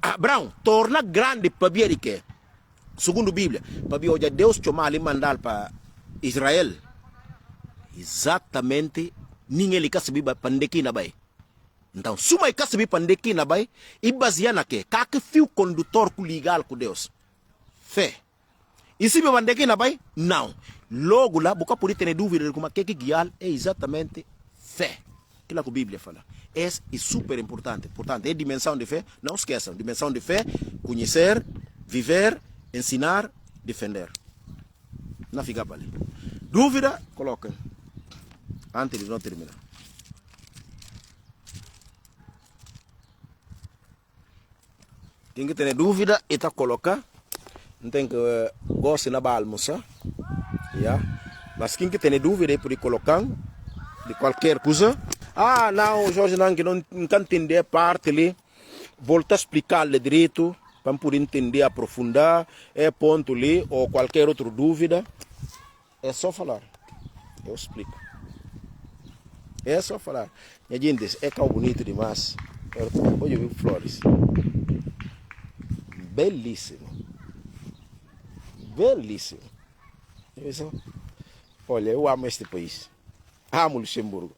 Abraão torna grande para ver que, segundo a Bíblia, para ver hoje Deus chamar ele mandar para Israel, exatamente ninguém lhe quer saber para onde que na vai. Então, se uma quer saber para onde que na vai, e basear na que fio condutor legal com Deus, fé. E se onde que na vai, não. Logo lá, você pode ter dúvida de como que guiar é exatamente fé. Aquilo que a Bíblia fala. É super importante. Portanto, é dimensão de fé. Não esqueçam. Dimensão de fé, conhecer, viver, ensinar, defender. Não fica para ali. Dúvida, coloquem. Antes de não terminar. Quem que tem dúvida, está colocar. Não tem que goste na almoçar. Yeah. Mas quem que tem dúvida, pode colocar de qualquer coisa. Ah, não, Jorge, não entender a parte ali. Volta a explicar-lhe direito, para poder entender, aprofundar, ponto ali, ou qualquer outra dúvida. É só falar. Eu explico. É só falar. E a gente é tão bonito demais. Olha, eu vi flores. Belíssimo. Belíssimo. Olha, eu amo este país. Amo Luxemburgo.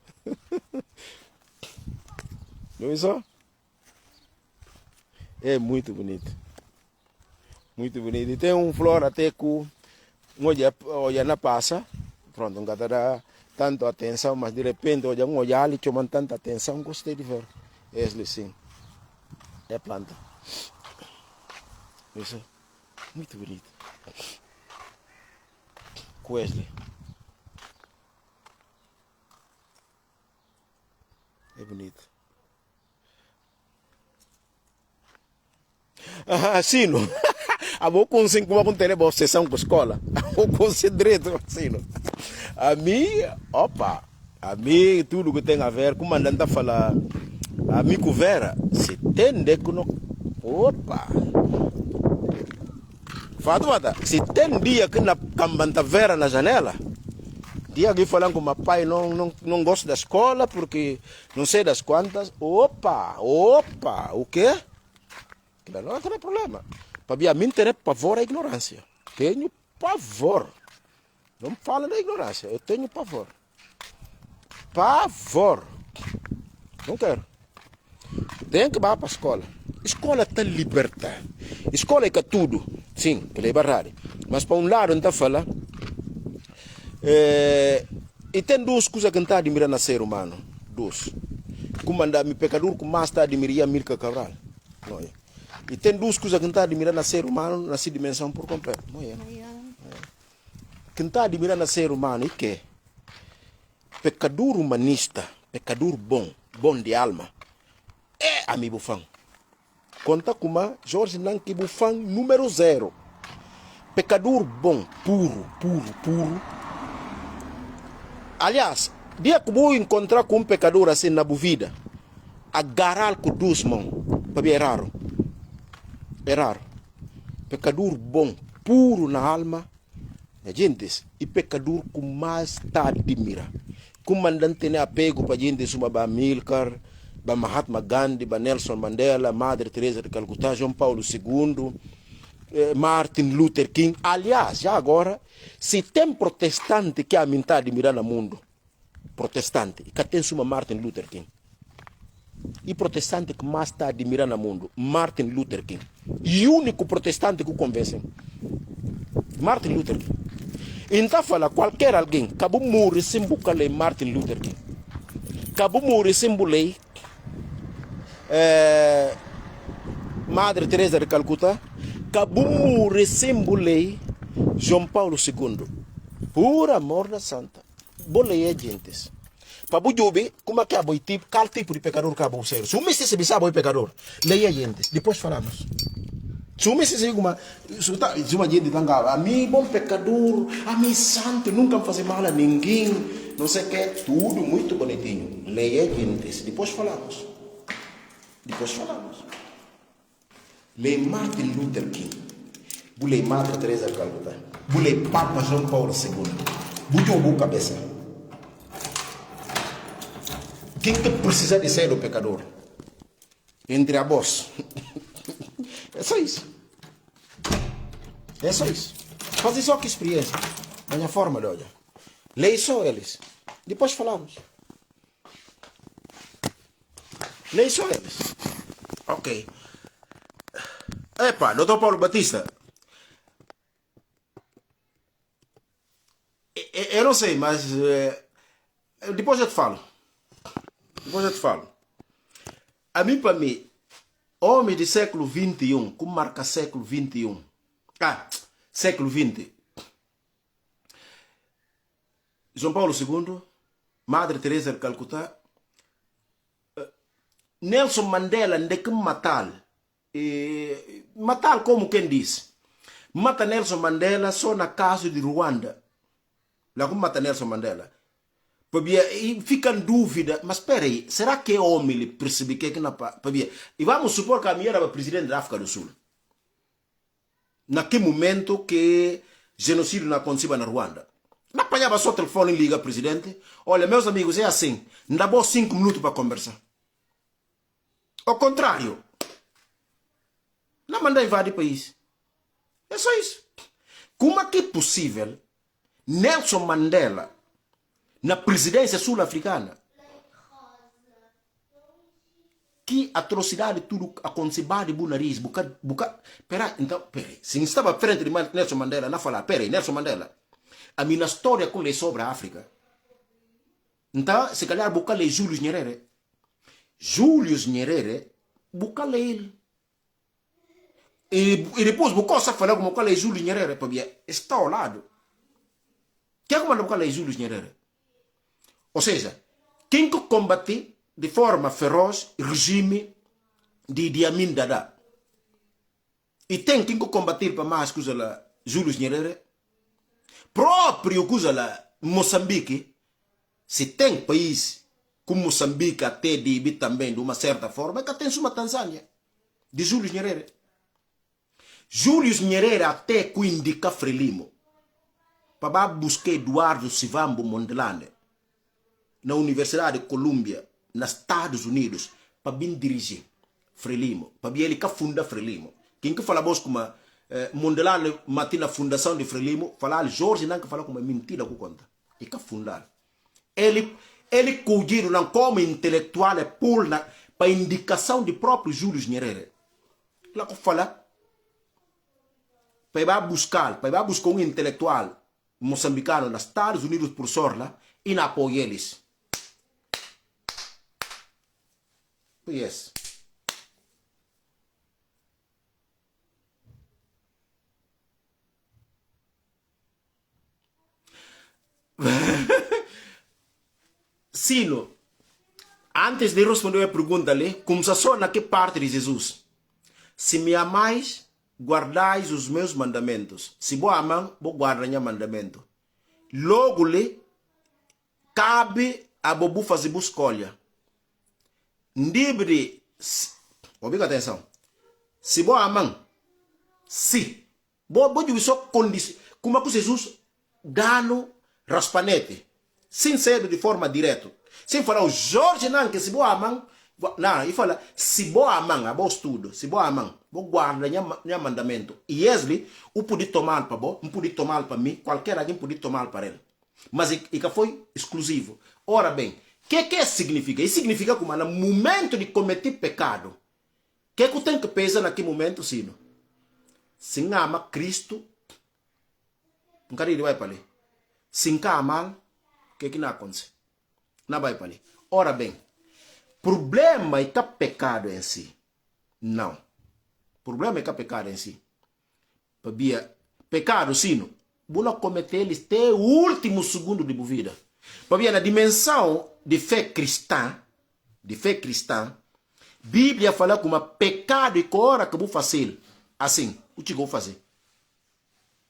Não é só? É muito bonito. Muito bonito. E tem um flor até que olha na passa. Pronto, não dá tanto atenção, mas de repente olha um olhar e chamam tanta atenção. Gostei de ver. É assim. É planta. Isso. Muito bonito. Wesley. É bonito. Sino. A vou conseguir como ter uma obsessão com a escola. Vou conseguir direito, Sino. A mim, opa. A mim, tudo que tem a ver, como andando a falar, a mim com Vera, se tem de que não. Opa. Fatuada, se tem dia que na cambanta Vera na janela, dia que falando com meu pai não gosta da escola porque não sei das quantas, opa, o quê? Não tem problema. Para mim tem pavor à ignorância. Tenho pavor. Não fala da ignorância, eu tenho pavor. Pavor. Não quero. Tem que ir para a escola. Escola está liberta. Escola é que tudo. Sim, que é verdade. Mas para um lado, não está falando. E tem duas coisas que está admirando no ser humano. Duas. Como anda me pecador, como mais está admirando Mirka Cabral. Não é? E tem duas coisas que está admirando no ser humano nessa dimensão por completo. Não é? Que está admirando no ser humano é que pecador humanista, pecador bom de alma, é amigo fã. Conta com uma Jorge Nanki Bufan número 0. Pecador bom, puro. Aliás, dia que vou encontrar com um pecador assim na vida, agarrar com duas mãos, para é raro. É raro. Pecador bom, puro na alma, gente, e pecador com mais está admira. Comandante tem apego para gente, uma Bamilcar, para Mahatma Gandhi, para Nelson Mandela, Madre Teresa de Calcutá, João Paulo II, Martin Luther King. Aliás, já agora, se tem protestante que a minha admirar no mundo, protestante, que tem uma Martin Luther King. E protestante que mais está admirando no mundo, Martin Luther King. E o único protestante que o convence, Martin Luther King. Então fala, qualquer alguém, acabou morrer sem buscar Martin Luther King. Acabou morrer sem bulei Madre Teresa de Calcutá. Acabou morrer sem bulei João Paulo II. Por amor da santa. Bolei é gentes. Para bujubi, como é que é boi tipo, qual tipo de pecador que é bom ser? Se o Messi se bisa boi pecador, leia gente, depois falamos. Se o Messi se uma, se uma gente tanga, a mim bom pecador, a mim santo, nunca fazer mal a ninguém, não sei o que, tudo muito bonitinho. Leia gente, depois falamos. Depois falamos. Lei Martin Luther King, bulei Madre Teresa de Calcutá, bulei Papa João Paulo II, bulei cabeça. Quem que precisa de ser o pecador? Entre a voz. É só isso. É só isso. Fazer só que experiência. A minha forma de olhar. Leia só eles. Depois falamos. Leia só eles. Ok. Epa, doutor Paulo Batista. Eu não sei, mas depois eu te falo. Depois eu te falo. A mim, para mim, homem do século XXI, como marca século XXI? Século XX. João Paulo II, Madre Teresa de Calcutá, Nelson Mandela, onde que matar? Matar como quem diz? Mata Nelson Mandela só na caso de Ruanda. Lá como mata Nelson Mandela. E fica em dúvida, mas espera aí, será que é homem ele percebe que não é? E vamos supor que a minha era presidente da África do Sul. Naquele momento que genocídio não acontecia na Ruanda. Não apanhava só o telefone e liga, presidente. Olha, meus amigos, é assim. Não dá bom 5 minutos para conversar. Ao contrário. Não manda invadir o país. É só isso. Como é que é possível Nelson Mandela, na presidência sul-africana, que atrocidade tudo aconteceu de bom nariz, peraí, então, peraí, se estava à frente de Nelson Mandela, não falar, peraí, Nelson Mandela, a minha história com ele sobre a África, então, se calhar, buscar ler Júlio Nyerere. Júlio Nyerere, buscar ler ele. E depois, buscar só falar como buscar ler Júlio Nyerere, porque está ao lado. Quem é que manda buscar ler Júlio Nyerere? Ou seja, quem que combate de forma feroz o regime de Idi Amin Dada. E tem quem que combater para mais que usa Júlio Nyerere. Próprio que usa Moçambique. Se tem país como Moçambique até de também de uma certa forma, é que tem uma Tanzânia. De Júlio Nyerere. Júlio Nyerere até que indica Frelimo. Para buscar Eduardo Sivambo Mondlane na Universidade de Colômbia, nos Estados Unidos, para vir dirigir Frelimo, para vir ele que funda Frelimo. Quem que fala vos como Mondlane matina a fundação de Frelimo, fala Jorge não que fala como mentira que conta. E que fundar. Ele cogido não como intelectual para indicação de próprio Júlio Nyerere. Lá que fala para buscar um intelectual moçambicano nos Estados Unidos por sorla e não apoia eles. Yes. Sino, antes de responder a pergunta ali, começa só na que parte de Jesus. Se me amais, guardais os meus mandamentos. Se vos amam, vos guardam o mandamento. Logo lhe cabe a bobu fazer boa escolha. Ndibre, obriga atenção. Se vos amam, se vos dizer só condição, como é que Jesus dá no raspanete, sem ser de forma direta. Sem falar o Jorge não, que se vos amam, não, ele fala, se vos amam, a vos estudo, se vos amam, vos guarda o mandamento. E ele, o pode tomar para vos, não pode tomar para mim, qualquer alguém pode tomar para ele. Mas e que foi exclusivo. Ora bem, o que significa? Isso significa que no momento de cometer pecado, o que tem que pensar naquele momento, Sino? Se ama Cristo, não quero ir vai para ali. Se ama, o que não acontece? Não vai para ali. Ora bem, problema é que pecado em si. Não. Problema é que pecado em si. Pecado, Sino, você cometer ele até o último segundo de vida. Para na dimensão de fé cristã, Bíblia fala como pecado e cora que vou fazer. Assim, o que vou fazer?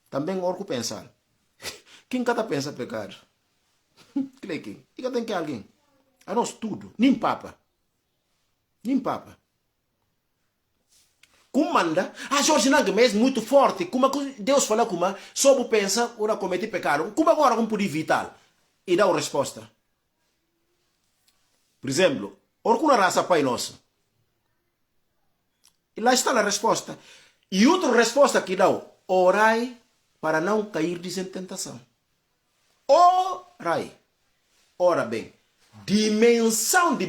Também orco pensar. Quem cada pensa pecado? Clique. E que tem que alguém? A nós tudo. Nem papa. Como manda? Jorge Nang é muito forte. Como Deus fala como só vou pensar ora cometer pecado. Como agora como poder evitar? E dá a resposta. Por exemplo, orco na raça pai nosso. E lá está a resposta. E outra resposta que dá, orai para não cair em tentação. Orai. Ora bem, dimensão de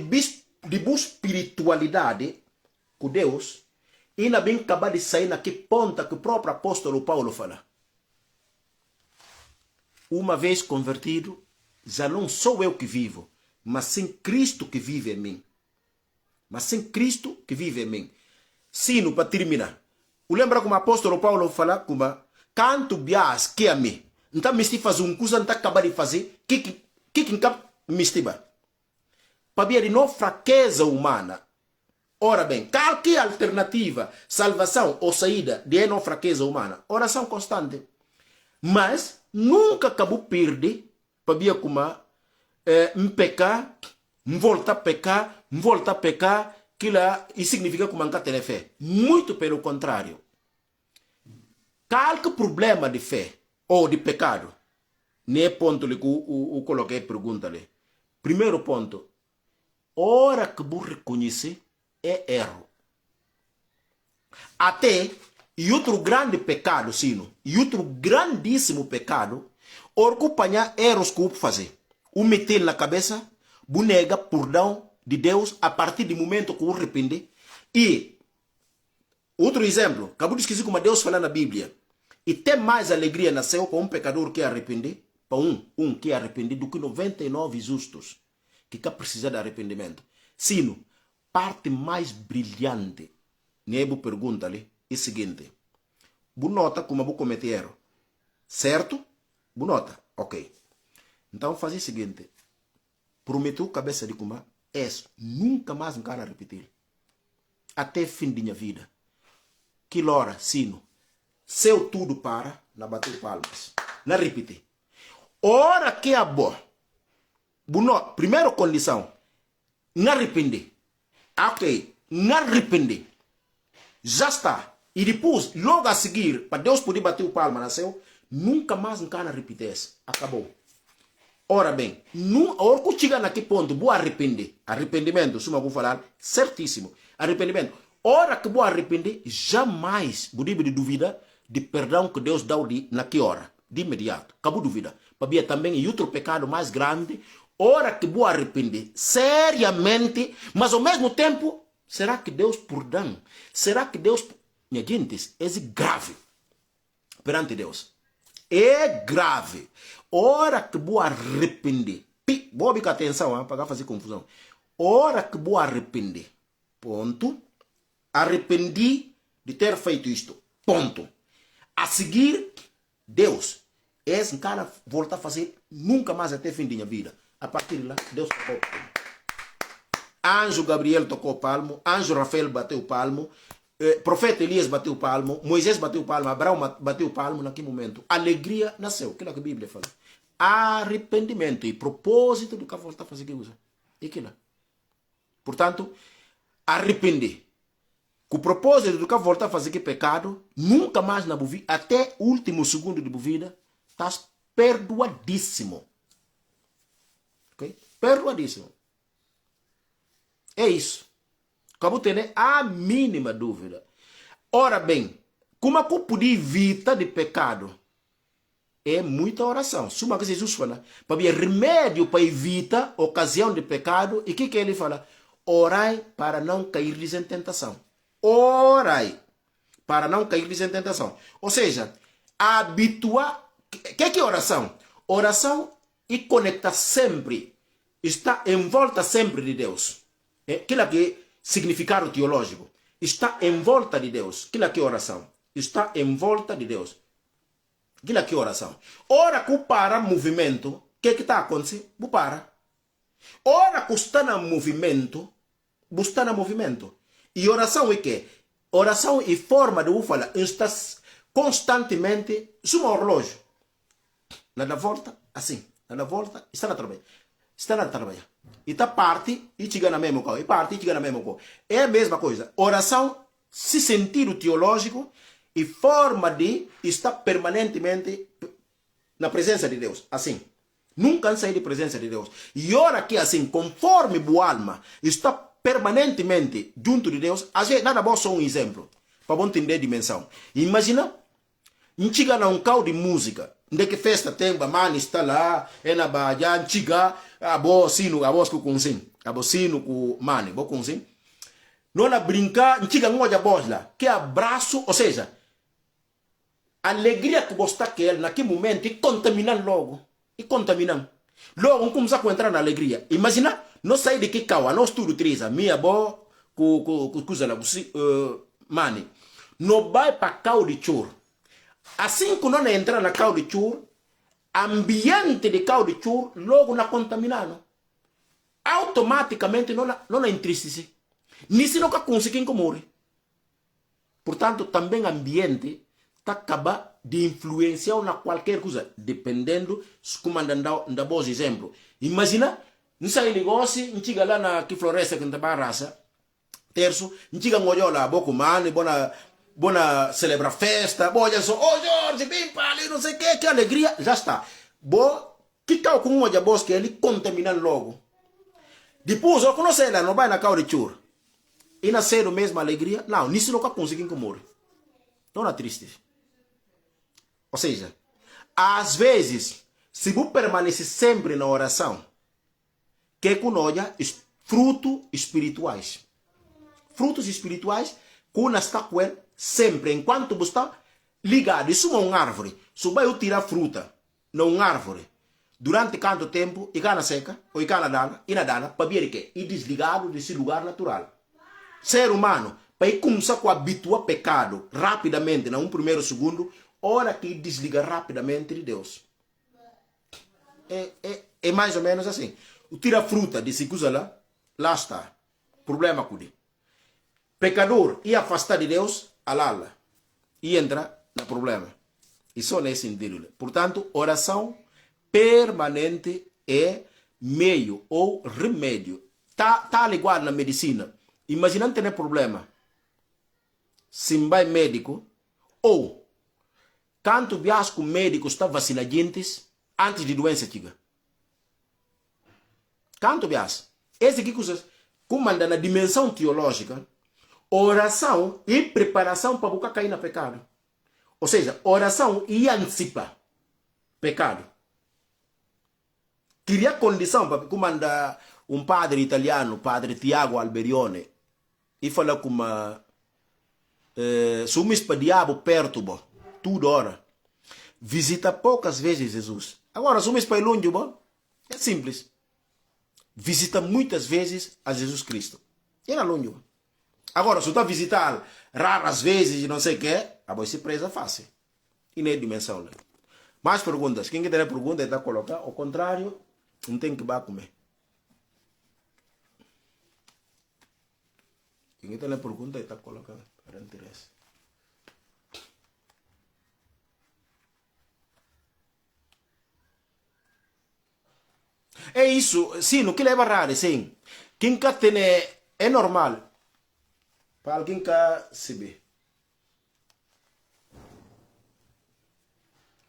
espiritualidade com Deus, ainda bem acabar de sair naquele ponto que o próprio apóstolo Paulo fala. Uma vez convertido, já não sou eu que vivo, mas sim Cristo que vive em mim. Sino para terminar. Lembra como o apóstolo Paulo fala como canto bias que a mim. Então me estive fazendo uma coisa, não acaba de fazer. Que me estive? Para ver de não fraqueza humana. Ora bem, qualquer alternativa, salvação ou saída de não fraqueza humana, oração constante. Mas nunca acabou perder para ver como pecar, volta a pecar, que lá e significa que manca ter fé. Muito pelo contrário. Qualquer problema de fé ou de pecado, nem ponto que eu coloquei pergunta ali. Primeiro ponto, hora que você reconhecer é erro. Até e outro grande pecado, sino, e outro grandíssimo pecado, acompanhar erros que eu fazer. O meter na cabeça, o nega perdão de Deus a partir do momento que eu arrepender. E outro exemplo, acabou de esquecer como Deus fala na Bíblia. E tem mais alegria nasceu para um pecador que arrepender, para um que é arrependido, do que 99 justos que precisam de arrependimento. Sino, parte mais brilhante, Nebo pergunta ali, é o seguinte: você nota como eu cometi erro, certo? Você nota? Ok. Então, faz o seguinte: prometeu cabeça de como nunca mais encara repetir. Até fim da minha vida. Que hora, sino, seu tudo para, na bater palmas. Não repetir. Hora que é boa. Primeira condição, não arrepender. Ok, não arrepender. Já está. E depois, logo a seguir, para Deus poder bater o palma na seu, nunca mais encara repetir. Acabou. Ora bem, a hora que chega naquele ponto, vou arrepender. Arrependimento, se eu vou falar, certíssimo. Arrependimento. Hora que vou arrepender, jamais vou de dúvida de perdão que Deus dá naquela hora. De imediato. Acabou dúvida. Para ver também e outro pecado mais grande. Hora que vou arrepender, seriamente, mas ao mesmo tempo, será que Deus perdão? Será que Deus... Minha gente, é grave perante Deus. É grave. Hora que vou arrepender. Vou ficar atenção para fazer confusão. Hora que vou arrepender. Ponto. Arrependi de ter feito isto. Ponto. A seguir, Deus. Esse cara volta a fazer nunca mais até fim da minha vida. A partir de lá, Deus tocou o palmo. Anjo Gabriel tocou o palmo. Anjo Rafael bateu o palmo. Profeta Elias bateu o palmo. Moisés bateu o palmo. Abraão bateu o palmo naquele momento. Alegria nasceu. Aquilo que a Bíblia fala. Arrependimento e propósito do que volta a fazer que usa. E aquilo. Portanto, arrepender. Com o propósito do que volta a fazer que pecado, nunca mais na vida, até o último segundo de vida, estás perdoadíssimo. Ok? Perdoadíssimo. É isso. Acabou de ter a mínima dúvida. Ora bem, como eu podia evitar de pecado? É muita oração. Suma que Jesus fala. Para ver remédio para evitar ocasião de pecado. E o que ele fala? Orai para não cair em tentação. Orai para não cair em tentação. Ou seja, habituar. O que é oração? Oração e conectar sempre. Está em volta sempre de Deus. Aquilo que é significado teológico. Está em volta de Deus. Aquilo que é oração. Está em volta de Deus. Aquilo que é oração. Ora que para movimento. O que está acontecendo? Bu para. Ora que está no movimento, bu está no movimento. E oração é que? Oração e forma de falar está constantemente suma relógio. Na volta, assim. Na volta, está na trabalhar. Está na trabalhar. E está parte e chega na mesma coisa. E parte e chega na mesma coisa. É a mesma coisa. Oração, se sentido teológico e forma de estar permanentemente na presença de Deus. Assim. Nunca sair de presença de Deus. E ora que assim, conforme boa alma está permanentemente junto de Deus, às vezes, nada bom só um exemplo. Para bom entender a dimensão. Imagina, chega na um carro de música. Onde que festa tem, a mãe está lá, é na bahia, chega, a boa sino, a voz com sim, a boa sino com mãe, boa com sim. Não na brincar, chega um olha voz lá, que abraço, ou seja, a alegria que você está querendo naquele momento, e contaminando logo, e contaminando. Logo, começa a entrar na alegria. Imagina, não sair de que carro, nós tudo três, a minha boa, com coisa lá, mãe, não vai para carro de choro. Assim que não entra na carro de chur, ambiente de carro de chur, logo na contaminado. Automaticamente não entristece. Nisso nunca conseguem morrer. Portanto, também ambiente está acaba de influenciar na qualquer coisa, dependendo se como anda bons exemplo. Imagina, não sai negócio, não chega lá na que floresta que não tem raça, terço, não chega olhar lá, boa comanda, bona celebrar festa, olha só, oh Jorge, bem ali, não sei o que alegria, já está. Bom, que tal com um olha bosque ele contaminando logo. Depois, eu não sei lá, não vai na carro de chur. E nascer a mesma alegria, não, nisso nunca conseguem morrer. Não é triste. Ou seja, às vezes, se você permanecer sempre na oração, que com olha frutos espirituais. Frutos espirituais, que está com ele sempre, enquanto você está ligado. Isso é uma árvore. Se vai tirar fruta numa árvore, durante quanto tempo, e cana seca, ou e cana dana, e na dana, para ver que é desligado desse lugar natural. Ser humano, para começar a habituar pecado rapidamente, num primeiro segundo, hora que desliga rapidamente de Deus. É mais ou menos assim. O tira fruta desse coisa lá está. Problema com ele. Pecador e afastar de Deus, alala. E entra no problema. E só nesse sentido. Portanto, oração permanente é meio ou remédio. Tá igual na medicina. Imagina ter problema. Se vai médico, ou quanto vias que o médico está vacinando antes de doença chega. Quanto vias? Esse aqui coisas comanda na dimensão teológica. Oração e preparação para buscar cair no pecado. Ou seja, oração e antecipa pecado. Cria condição para comandar um padre italiano, padre Tiago Alberione, e fala como sumis para diabo perturba, tudo hora. Visita poucas vezes Jesus. Agora, sumis para longe, é simples. Visita muitas vezes a Jesus Cristo. Era longe. Agora, se você está visitar raras vezes e não sei o que, a você se presa fácil. E nem dimensão. Né? Mais perguntas. Quem tem pergunta está a colocar. Ao contrário, não tem que ir comer. Quem tem pergunta está a colocar. Para interesse. É isso. Sim, no que leva raro, sim. Quem quer ter é normal. Para alguém que se vê.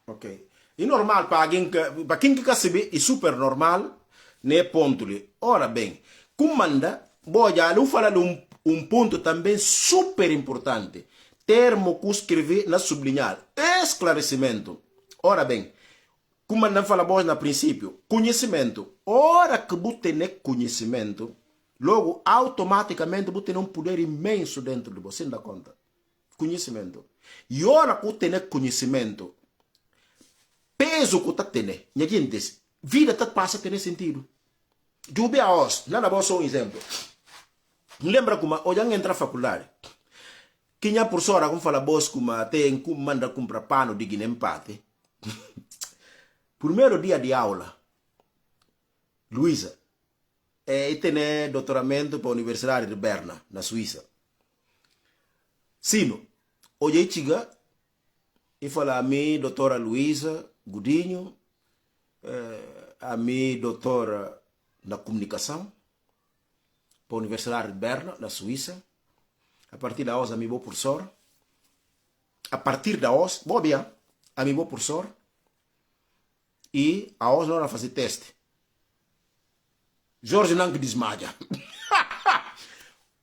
Ok. E normal para alguém que... Para quem quer se vê, é super normal. Né ponto ali. Ora bem, como manda, já eu falar de um ponto também super importante. Termo que escrever na sublinhar. Esclarecimento. Ora bem, como manda fala boa no princípio. Conhecimento. Ora que você tem conhecimento, logo, automaticamente, você tem um poder imenso dentro de você, dá conta. Conhecimento. E ora que você tem conhecimento, peso que você tem, vida te passa a ter sentido. Jube a os, nada bom só um exemplo. Lembra como, hoje eu entro na faculdade. Quem é professora, como fala, boss, como tem manda comprar pano de guiné empate. Primeiro dia de aula, Luisa. E tem doutoramento para a Universidade de Berna, na Suíça. Sino, hoje chega e fala a mim, doutora Luisa Godinho, a mim, doutora na comunicação, para a Universidade de Berna, na Suíça. A partir da hoje, a mim vou professor. A partir da hoje, vou bem, a mim vou professor. E a hoje nós vamos fazer teste. Jorge não desmaia.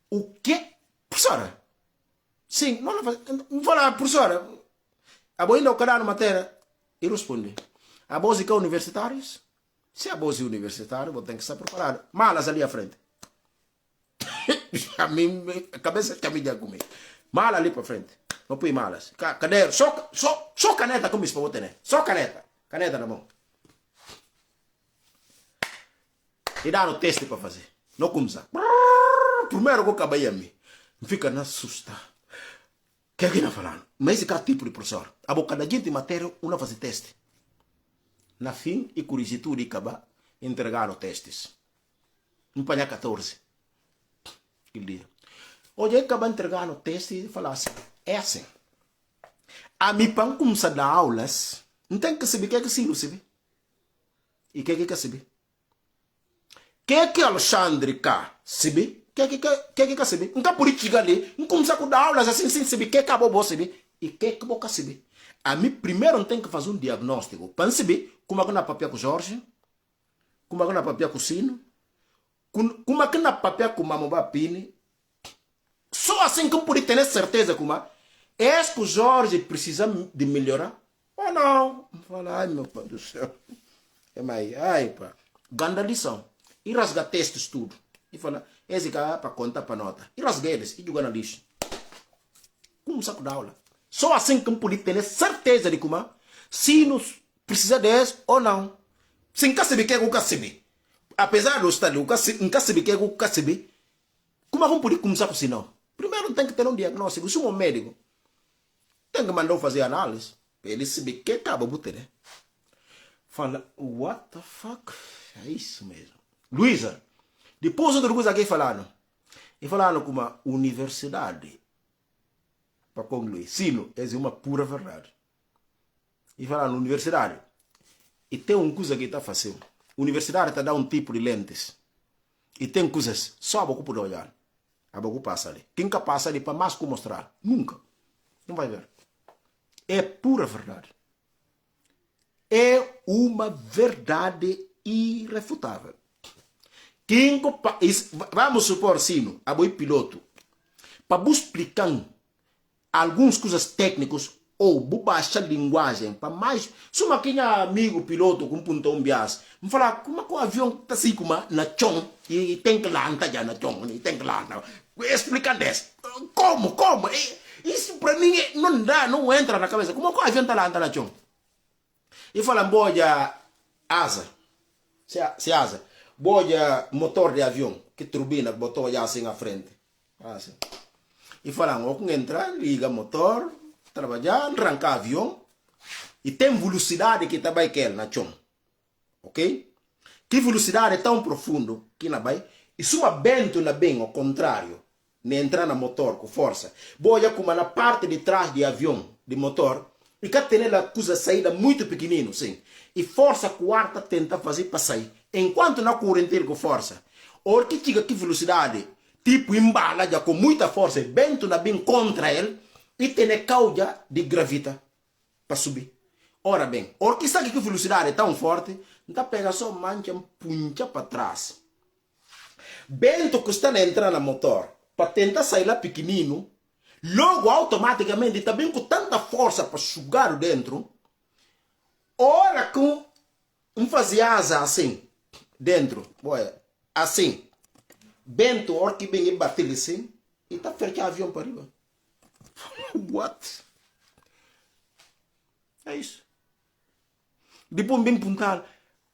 O quê? Professora? Sim, não fala, professora. A boa ainda o cara na matéria. E responde. A boa é universitários? Se a boa é universitário, vou ter que estar preparado. Malas ali à frente. A cabeça caminha comigo. Mala ali para frente. Não põe malas. Cadeira. Só caneta como isso para você, né? Só caneta. Caneta na mão. E dá o teste para fazer. Não começa. Primeiro eu vou acabar a mim. Fica na susta. O que é que está falando? Mas esse tipo de professor. A boca da gente matéria, uma fazer teste. Na fim, e curiosidade e acabar, entregaram testes. Um panha 14. Aquele dia. Hoje acaba entregando o teste e falar assim. É assim. A mim, para começar a dar aulas, não tem que saber o que é que se sabe. E o que é que sabe? Que Alexandre cá sabe? Que sabe? Não por isso ali, não começar a dar aulas assim sem saber que acabou você saber e que você sabe. A mim primeiro tem que fazer um diagnóstico para saber como é que na papel com Jorge, como é que na papel com Sino, como é que na papel com Mamobá Pini. Só assim que eu posso ter certeza como é que o Jorge precisa de melhorar ou não? Fala, ai meu pai do céu, é mais, ai pá, ganda lição. E rasga textos tudo. E fala, esse cara para contar para nota. E rasga eles e joga na lixo. Como saco da aula. Só assim que eu posso ter certeza de como se nos precisa desse ou não. Sem saber o que é o que saber. Apesar do estar não saber o que é o que saber. Como é que eu posso começar com isso não? Primeiro tem que ter um diagnóstico. Se um médico tem que mandar fazer análise. Para ele saber o que acaba de ter. Fala, what the fuck? É isso mesmo. Luisa, depois outra coisa aqui falando. E falando com uma universidade. Para concluir. Sino, é uma pura verdade. E falando universidade. E tem uma coisa que está fazendo. Universidade está dando um tipo de lentes. E tem coisas só a boca por olhar. A boca passa ali. Quem que passa ali para mais que mostrar? Nunca. Não vai ver. É pura verdade. É uma verdade irrefutável. Quem vamos supor, Sino, a boi piloto, para vos explicar algumas coisas técnicas ou baixa linguagem, para mais, se uma quem é amigo piloto com pontão bias, me falar como é que o avião está assim como na chão e tem que lançar já na chão, e tem que lançar, explicando isso, como, isso para mim não dá, não entra na cabeça, como é que o avião está lá na chão? E falam, boia asa, se asa. Boia motor de avião, que turbina botou já assim à frente. Assim. E falam, o que entra, liga motor, trabalhar, arrancar avião, e tem velocidade que também quer na chão. Ok? Que velocidade tão profundo que na vai, e se uma vento na bem ao contrário, nem entrar no motor com força, boia como na parte de trás de avião, de motor, e que tem a coisa saída muito pequenino, sim. E força quarta tenta fazer para sair. Enquanto na corrente com força, ou que chega que velocidade, tipo embala já com muita força, vento na bem contra ele, e tem a cauda de gravita para subir. Ora bem, ou que sabe que velocidade é tão forte, então pega só mancha, puncha para trás. Vento que está entrando no motor, para tentar sair lá pequenino, logo automaticamente também com tanta força para sugar dentro, ora com fazia asa assim, dentro, assim, vento, hora que vem e bater assim, e está fechando o avião para arriba. What? É isso. Depois bem perguntar,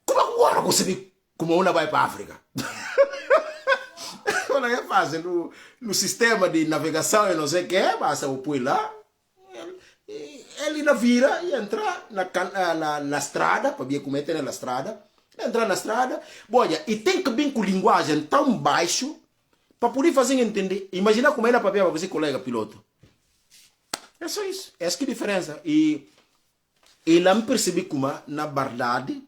como agora você vê como uma vai para a África? Quando é fácil, no sistema de navegação e não sei o que, basta eu pôr lá, ele vira e entra na estrada, para ver como é que na estrada, Entrar na estrada, olha, e tem que vir com linguagem tão baixo para poder fazer entender. Imagina como é na papel para você, colega piloto. É só isso. Essa que é a diferença. E lá me percebi como, na verdade,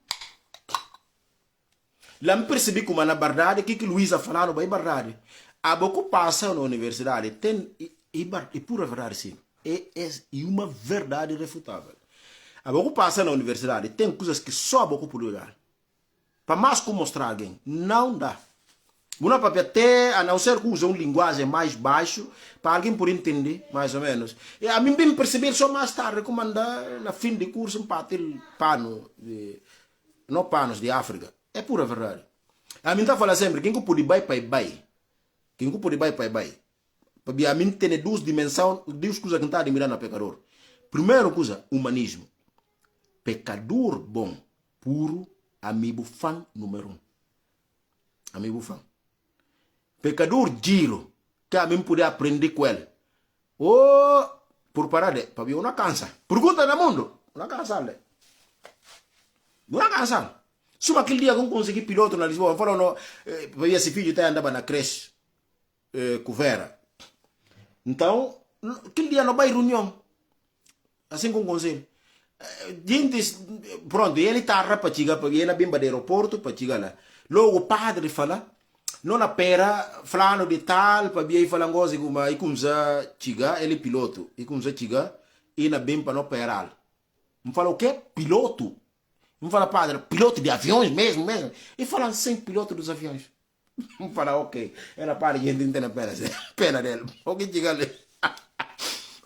que Luísa falando, é verdade. A pouco passa na universidade, tem, e pura verdade, sim. É uma verdade irrefutável. A pouco passa na universidade, tem coisas que só a pouco pode olhar. Para mais como mostrar alguém, não dá. Uma papel até, a não ser que use uma linguagem mais baixo, para alguém poder entender, mais ou menos. E a mim bem perceber só mais tarde, como andar na fim de curso, para ter pano, não panos de África. É pura verdade. A mim está falando sempre, quem que pode vai para vai. Quem que pode vai para vai. Porque a mim tem duas dimensões, duas coisas que está admirando a pecador. Primeiro coisa, humanismo. Pecador bom, puro, amigo fã número 1. Amigo fã. Pecador giro, que a mim poder aprender com ele. Oh, por parar de, para eu não cansa. Pergunta no mundo, não cansa. Não cansa. Se aquele dia que eu consegui piloto na Lisboa, falando, esse filho até andava na creche, com Vera. Então, aquele dia não vai reunião. Assim como conselho. Gente, pronto, ele está para chegar, porque ele é bem para o aeroporto, para chegar lá. Logo o padre fala, não na pera, falando de tal, para vir falando coisa como aí começa chegar, ele é piloto, e começa chegar, e na bem para não perar. Me fala o quê? Piloto? Me fala, padre, piloto de aviões mesmo. E fala sem piloto dos aviões. Me fala, ok, era para a gente não tem pena dele. Ok, chega ali.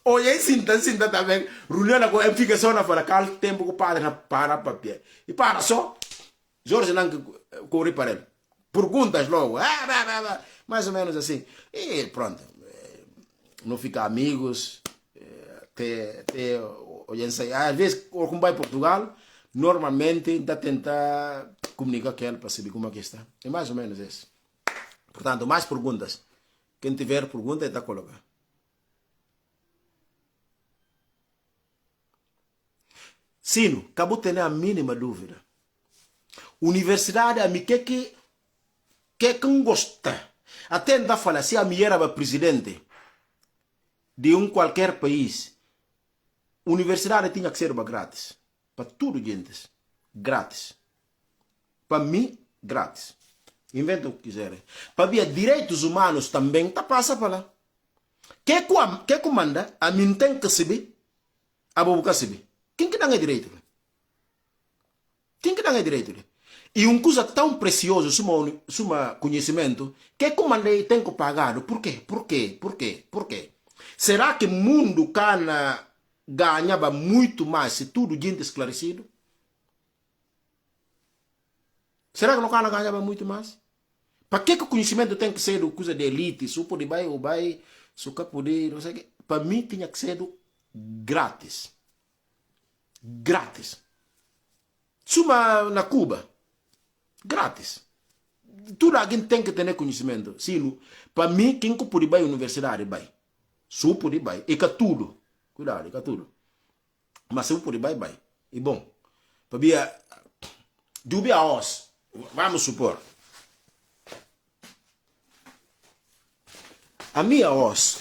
Olha, sinta também. Reunião agora, fica só na fora, cal tempo que o padre não para papel. E para só. Jorge não corre para ele. Perguntas logo. Mais ou menos assim. E pronto. Não fica amigos. Às vezes, quando vai a Portugal, normalmente ainda tentar comunicar com ele para saber como é que está. É mais ou menos isso. Portanto, mais perguntas. Quem tiver pergunta, está colocando. Sino, acabou de ter a mínima dúvida. Universidade, a mim, que gosta. Até ainda fala, se a minha era presidente de qualquer país, universidade tinha que ser grátis. Para tudo, gente. Grátis. Para mim, grátis. Inventa o que quiserem. Para ver direitos humanos também, tá passa para lá. Que comanda, a mim tem que saber, a boca saber. Quem que dá direito? Quem que dá direito? E coisa tão preciosa, suma conhecimento, que comanda tem que pagar. Por quê? Por quê? Será que o mundo cana ganhava muito mais se tudo gente esclarecido? Será que não cana ganhava muito mais? Para que o conhecimento tem que ser coisa de elite? Se pode vai ou vai, se poder, não sei o quê. Para mim tinha que ser grátis. Grátis. Suma na Cuba. Grátis. Tudo alguém tem que ter conhecimento. Sim, para mim, quem pode ir à universidade vai. Se pode ir, e que tudo. Cuidado, que tudo. Mas se pode ir, vai. E bom, para mim, dúvida a os. Vamos supor. A minha os.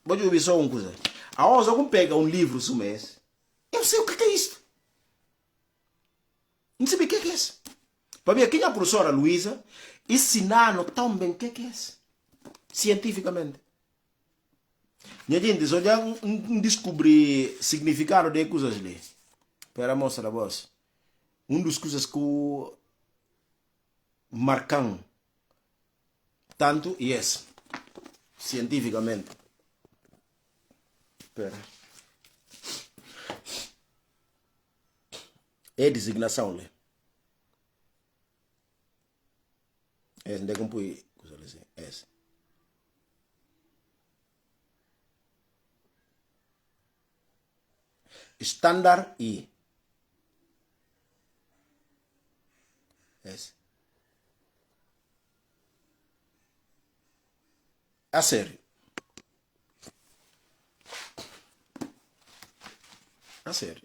Vou ouvir só uma coisa. A os, alguém pega livro esse mês. Eu sei o que é isso. Não sei o que é isso. Para mim, aqui a professora Luísa ensinando tão bem o que é isso. Cientificamente. Minha gente, só já descobri significado de coisas ali. Para mostrar a voz. Das coisas que marcam tanto, yes, cientificamente. Espera. É designação, né? É, onde é que eu põe coisa assim? Essa. Standard I. Essa. A sério. A sério.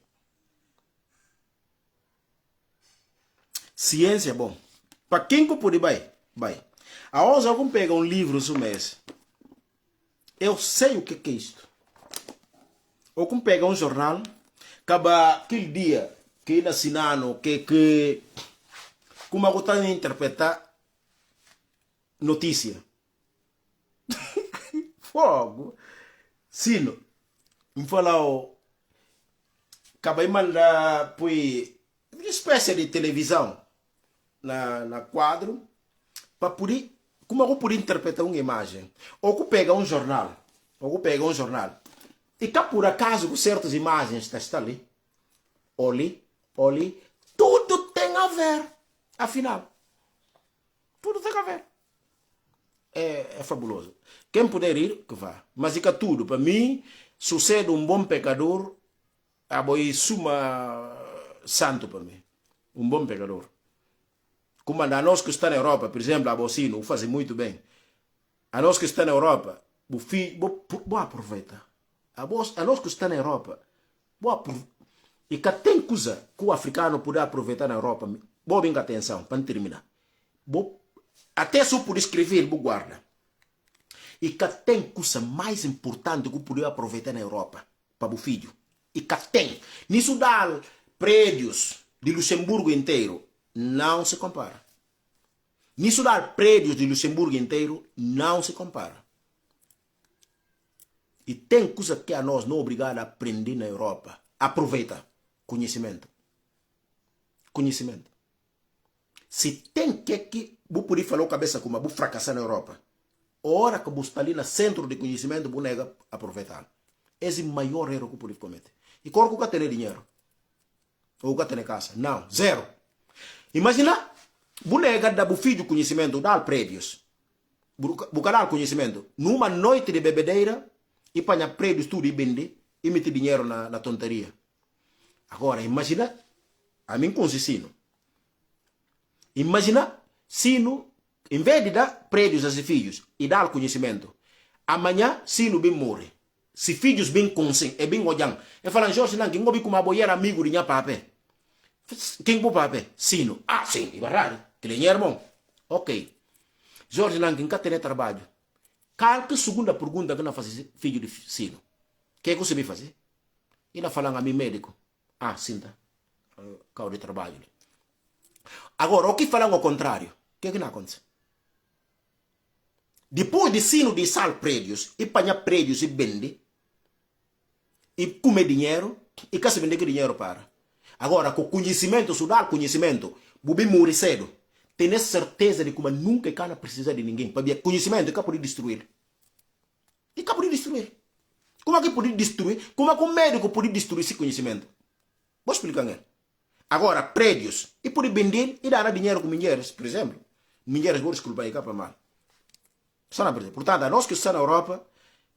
Ciência, bom. Para quem que pode vai. A hoje algum pega um livro esse mês. Eu sei o que é isto. Ou como pega um jornal, acaba aquele dia que ele assinando, que como eu estou a interpretar notícia. Fogo. Sino. Me fala, acaba de mandar, uma espécie de televisão na quadro, para poder, como eu poder interpretar uma imagem. Ou que pega um jornal. E cá por acaso, com certas imagens, está ali. Olhe, tudo tem a ver. Afinal, tudo tem a ver. É fabuloso. Quem puder ir, que vá. Mas fica tudo. Para mim, sucede um bom pecador, a boi suma santo para mim. Um bom pecador. Como a nós que está na Europa, por exemplo, a Bocino, faz muito bem. A nós que está na Europa, vou aproveitar. A nós que está na Europa, vou aproveitar. E que tem coisa que o africano pode aproveitar na Europa. Vou bem atenção, para terminar. Até se eu puder escrever, vou guardar. E que tem coisa mais importante que eu puder aproveitar na Europa, para o filho. E que tem. Nisso dá prédios de Luxemburgo inteiro. Não se compara. Nisso dá prédios de Luxemburgo inteiro. Não se compara. E tem coisa que a nós não é obrigado a aprender na Europa. Aproveita. Conhecimento. Se tem que vou poder falar a cabeça como vou fracassar na Europa. A hora que você está ali no centro de conhecimento, vou negar aproveitar. Esse é o maior erro que eu poder cometer. E qual que eu tenho dinheiro? Ou eu tenho casa? Não, zero. Imagina, vou negar dar o filho conhecimento, dar prédios. Vou dar conhecimento. Numa noite de bebedeira, e panha prédios tudo e vender, e meter dinheiro na tonteria. Agora, imagina, a mim com Sino. Imagina, Sino, em vez de dar prédios a seus filhos e dar conhecimento, amanhã Sino bem morre. Se filhos bem conscientes, é bem olhando. E falam, Jorge, não, quem gosta como aboiar amigo de minha papé? Quem gosta papé? Sino. Ah, sim, é verdade. Que ele é irmão. Ok. Jorge, não, quem tem trabalho? Qual que é a segunda pergunta que não faz filho de Sino? O que é que você vai fazer? Ele fala a mim médico. Ah, sim, tá. Causa de trabalho. Agora, o que falam ao contrário? O que é que não acontece? Depois de Sino de sal prédios, e panha prédios e vende, e comer dinheiro, e que se vende que dinheiro para. Agora, com conhecimento, estudar conhecimento, você morre cedo. Tem certeza de que nunca cana precisa de ninguém. Porque conhecimento é que pode destruir. E que pode destruir. Como é que pode destruir? Como é que o médico pode destruir esse conhecimento? Vou explicar ele. Agora, prédios. E pode vender e dar dinheiro com mulheres, por exemplo. Mulheres vão desculpar aí para mal. Portanto, nós que estamos na Europa,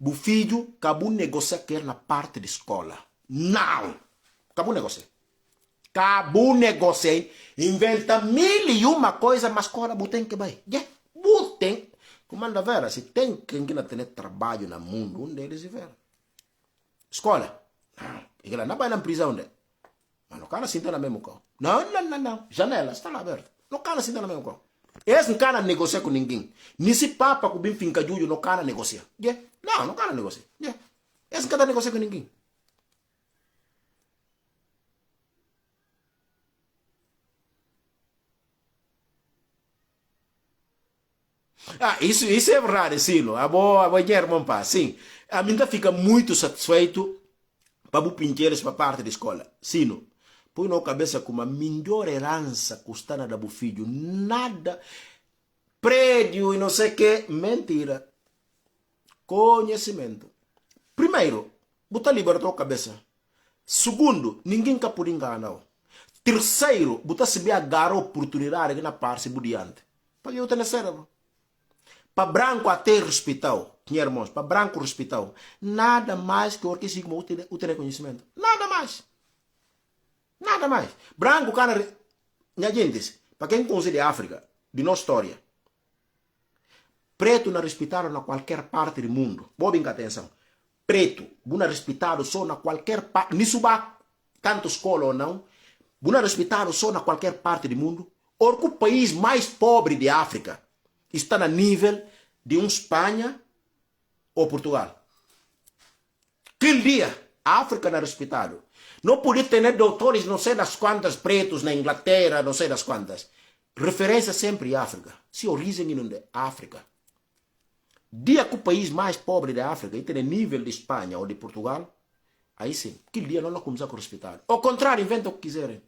o filho acabou de negociar que na parte de escola. Não! Acabou de negociar. Acabou de negociar. Inventa 1001 coisa, mas agora tem que vai. Tem. Como anda vera, se tem quem não tem trabalho no mundo, um deles é vera. Escola. Não. Não vai na prisão, né? Mas não cara assim tá na mesmo carro. Não. Janela está lá aberta. Não cara assim tá na mesmo carro. Esse não cara negociar com ninguém. Nesse papa que bem finca juju, não cara negociar. Não cara negociar. Esse não cara negociar com ninguém. Ah, isso é verdade, Sino. A boa irmão, pá. Sim. A mim fica muito satisfeito para o pincheiros para parte da escola. Sino. Põe na cabeça como a melhor herança custana da filho. Nada. Prédio e não sei o que. Mentira. Conhecimento. Primeiro, botar libertar a cabeça. Segundo, ninguém quer por enganar. Terceiro, botar se bem agarrar a oportunidade que na parte budiante. Para eu ter no cérebro. Para branco até respeitar. Tinha irmãos, para branco respeitar. Nada mais que o que se o ter conhecimento. Nada mais. Nada mais. Branco, cara, minha gente, para quem conhece a África, de nossa história, preto não respeitado na qualquer parte do mundo. Boa bem atenção. Preto, não respeitado só na qualquer parte, nisso vai tanto escola ou não, não respeitado só na qualquer parte do mundo, Porque o país mais pobre de África está no nível de Espanha ou Portugal. Aquele dia, a África não era respeitado. Não podia ter doutores não sei das quantas pretos na Inglaterra, não sei das quantas. Referência sempre à África. Se origem in de África. Dia que o país mais pobre da África e tem nível de Espanha ou de Portugal, aí sim, aquele dia não começamos a respeitar. Ao contrário, inventa o que quiserem.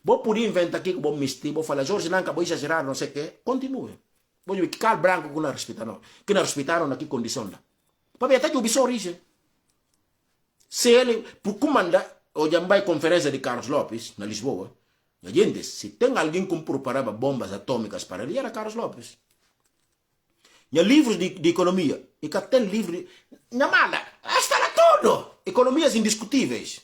Vou poder inventar aqui que vou mistir, vou falar, Jorge Nanca, vou exagerar, não sei o quê. Continue. Vou dizer que Carl Branco que não respeitaram. Que não respeitaram na que condição lá. Para ver até que o bicho origem. Se ele, por comandar, hoje vai conferência de Carlos Lopes, na Lisboa, a gente, se tem alguém que preparava bombas atômicas para ele, era Carlos Lopes. E livros de economia, e que tem livros de... Na mala, está lá tudo! Economias indiscutíveis.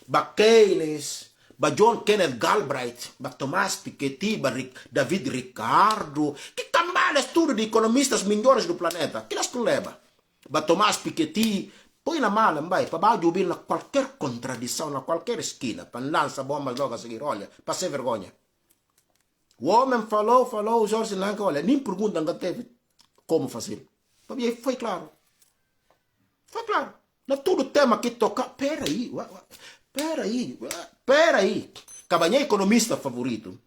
Ba Keynes, ba John Kenneth Galbraith, ba Tomás Piketty, ba David Ricardo, que cambales tudo de economistas melhores do planeta. Que elas leva? Ba Tomás Piketty, põe na mala, vai, para baixo ouvir na qualquer contradição, na qualquer esquina, para lançar bombas logo a seguir, olha, para ser vergonha. O homem falou, o Jorge Nanca, olha, nem pergunta que teve como fazer. Foi claro. Foi claro. Não é tudo tema que tocar. Peraí. Acaba minha economista favorito.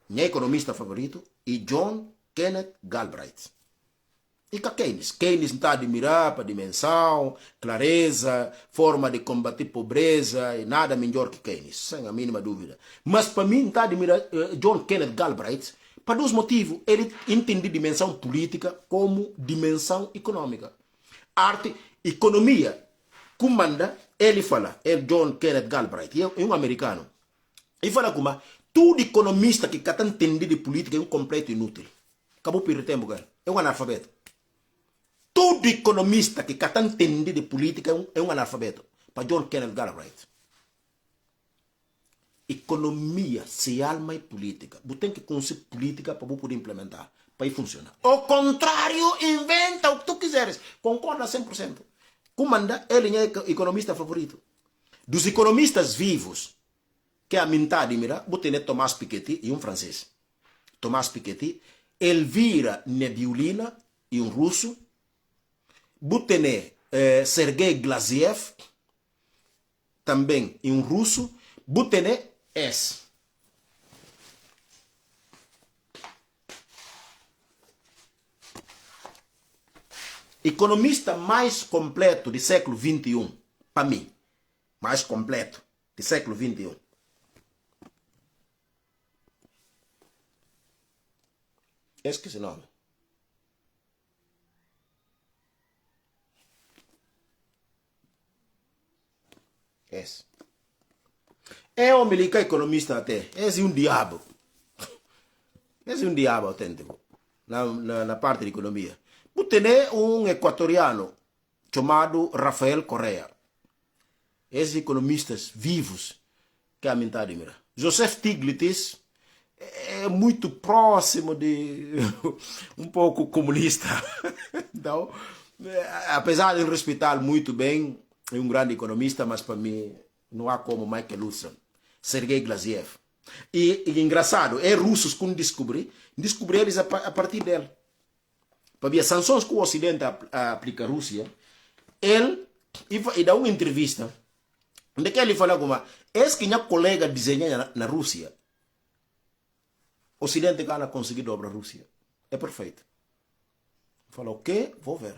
Minha economista favorito é John Kenneth Galbraith. E que Keynes? Keynes está a admirar para dimensão, clareza, forma de combater pobreza, e nada melhor que Keynes, sem a mínima dúvida. Mas para mim está a admirar John Kenneth Galbraith, para dois motivos. Ele entende dimensão política como dimensão econômica. Arte, economia, comanda, ele fala, John Kenneth Galbraith, é um americano. Ele fala como, todo economista que está entendendo de política é um completo inútil. Acabou por tempo, cara. É um analfabeto. Todo economista que está entendendo de política é um analfabeto. Para John Kenneth Galbraith. Economia se alma e política. Você tem que conhecer política para poder implementar. Para ir funcionar. Ao contrário, inventa o que tu quiseres. Concorda 100%. Comanda, ele é economista favorito. Dos economistas vivos, que a minha admira, você tem Tomás Piketty e um francês. Tomás Piketty, Elvira Nebiulina e um russo. Butene Sergei Glaziev, também um russo. Butene S. Economista mais completo do século XXI, para mim. Mais completo do século XXI. Esse nome. Esse. É um militar economista até. Esse é um diabo. Esse é um diabo autêntico. Na parte de economia. Você tem um equatoriano chamado Rafael Correa. Esses economistas vivos que a minha admira. Joseph Stiglitz é muito próximo de um pouco comunista. Então, apesar de respeitar muito bem, é um grande economista, mas para mim não há como Michael Lutson, Sergei Glaziev. E engraçado, é russos que descobri eles a partir dele. Para ver as sanções que o Ocidente aplica à Rússia, ele dá uma entrevista, onde que ele fala como, esse que minha colega desenha na Rússia, o Ocidente gana conseguir dobrar a Rússia. É perfeito. Fala, o quê? Vou ver.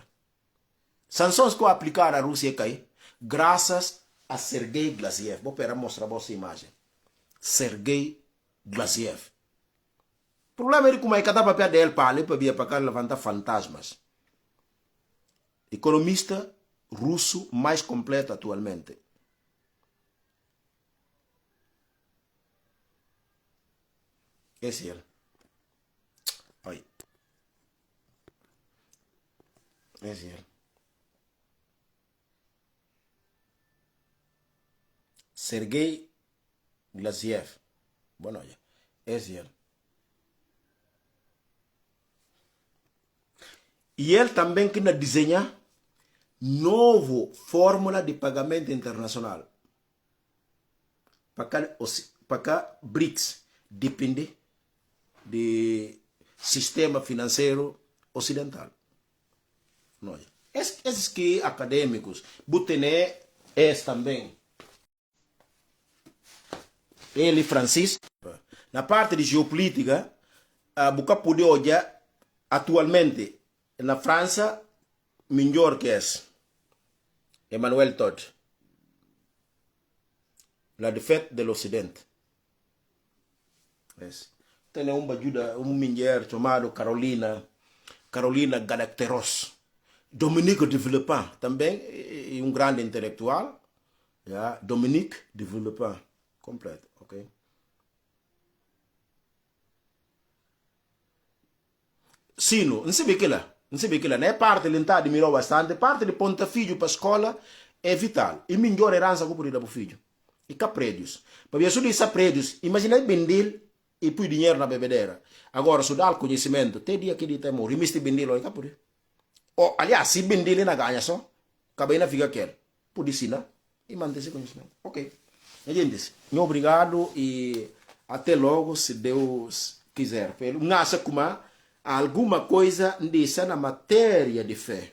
Sanções que eu aplicar à Rússia cai, graças a Sergei Glaziev. Vou mostrar a vossa imagem. Sergei Glaziev. O problema é como é que cada papel dele para levantar fantasmas. Economista russo mais completo atualmente. Esse é ele. Aí. Esse é ele. Sergei Glaziev. Boa olha. Esse é ele. E ele também quer desenhar nova fórmula de pagamento internacional. Para cá BRICS depende do sistema financeiro ocidental. Esses que acadêmicos, Butené é também. Ele, Francisco, na parte de geopolítica, você pode olhar atualmente na França, melhor que é Emmanuel Todd, la défaite de l'Occidente. Tem uma ajuda, mulher chamada Carolina Galacteros. Dominique de Villepin, também é grande intelectual. Dominique de Villepin, completo, ok? Sino, não sei que lá. Não é parte de lentar de mirar bastante, parte de ponta filho para a escola é vital. E melhor herança que eu podia dar para o filho. E que prédios. Para ver se essa prédios, imagina vender e põe dinheiro na bebedeira. Agora, se dá conhecimento, tem dia que ele tem morrer, e vender lá, e capô. Aliás, se vender ele não ganha só, acaba na fica quer. Pode ensinar e manter esse conhecimento. Ok. Gente, muito obrigado e até logo, se Deus quiser. Nessa como alguma coisa dessa na matéria de fé.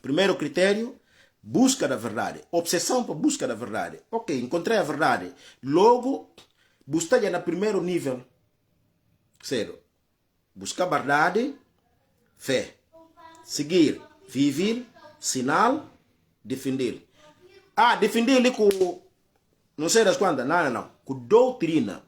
Primeiro critério, busca da verdade. Obsessão para busca da verdade. Ok, encontrei a verdade. Logo, buscar já no primeiro nível. Sério. Buscar a verdade, fé. Seguir, viver, sinal, defender. Defender ele com, não sei das quantas, não. Com doutrina.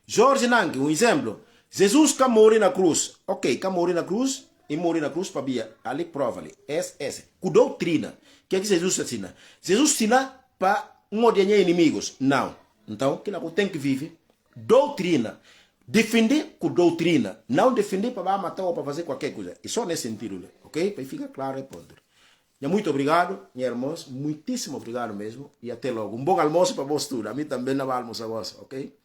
Jorge Nanke, um exemplo. Jesus que morreu na cruz. Ok, que morreu na cruz, e morreu na cruz para Bia. Ali prova ali. Essa. Com doutrina. O que é que Jesus ensina? Jesus ensina para odiar inimigos. Não. Então, que não tem que viver. Doutrina. Defender com doutrina. Não defender para matar ou para fazer qualquer coisa. E só nesse sentido. Ok? Para ficar claro e ponto. Muito obrigado, minha irmãos. Muitíssimo obrigado mesmo. E até logo. Um bom almoço para vocês tudo. A mim também não vai almoçar, ok?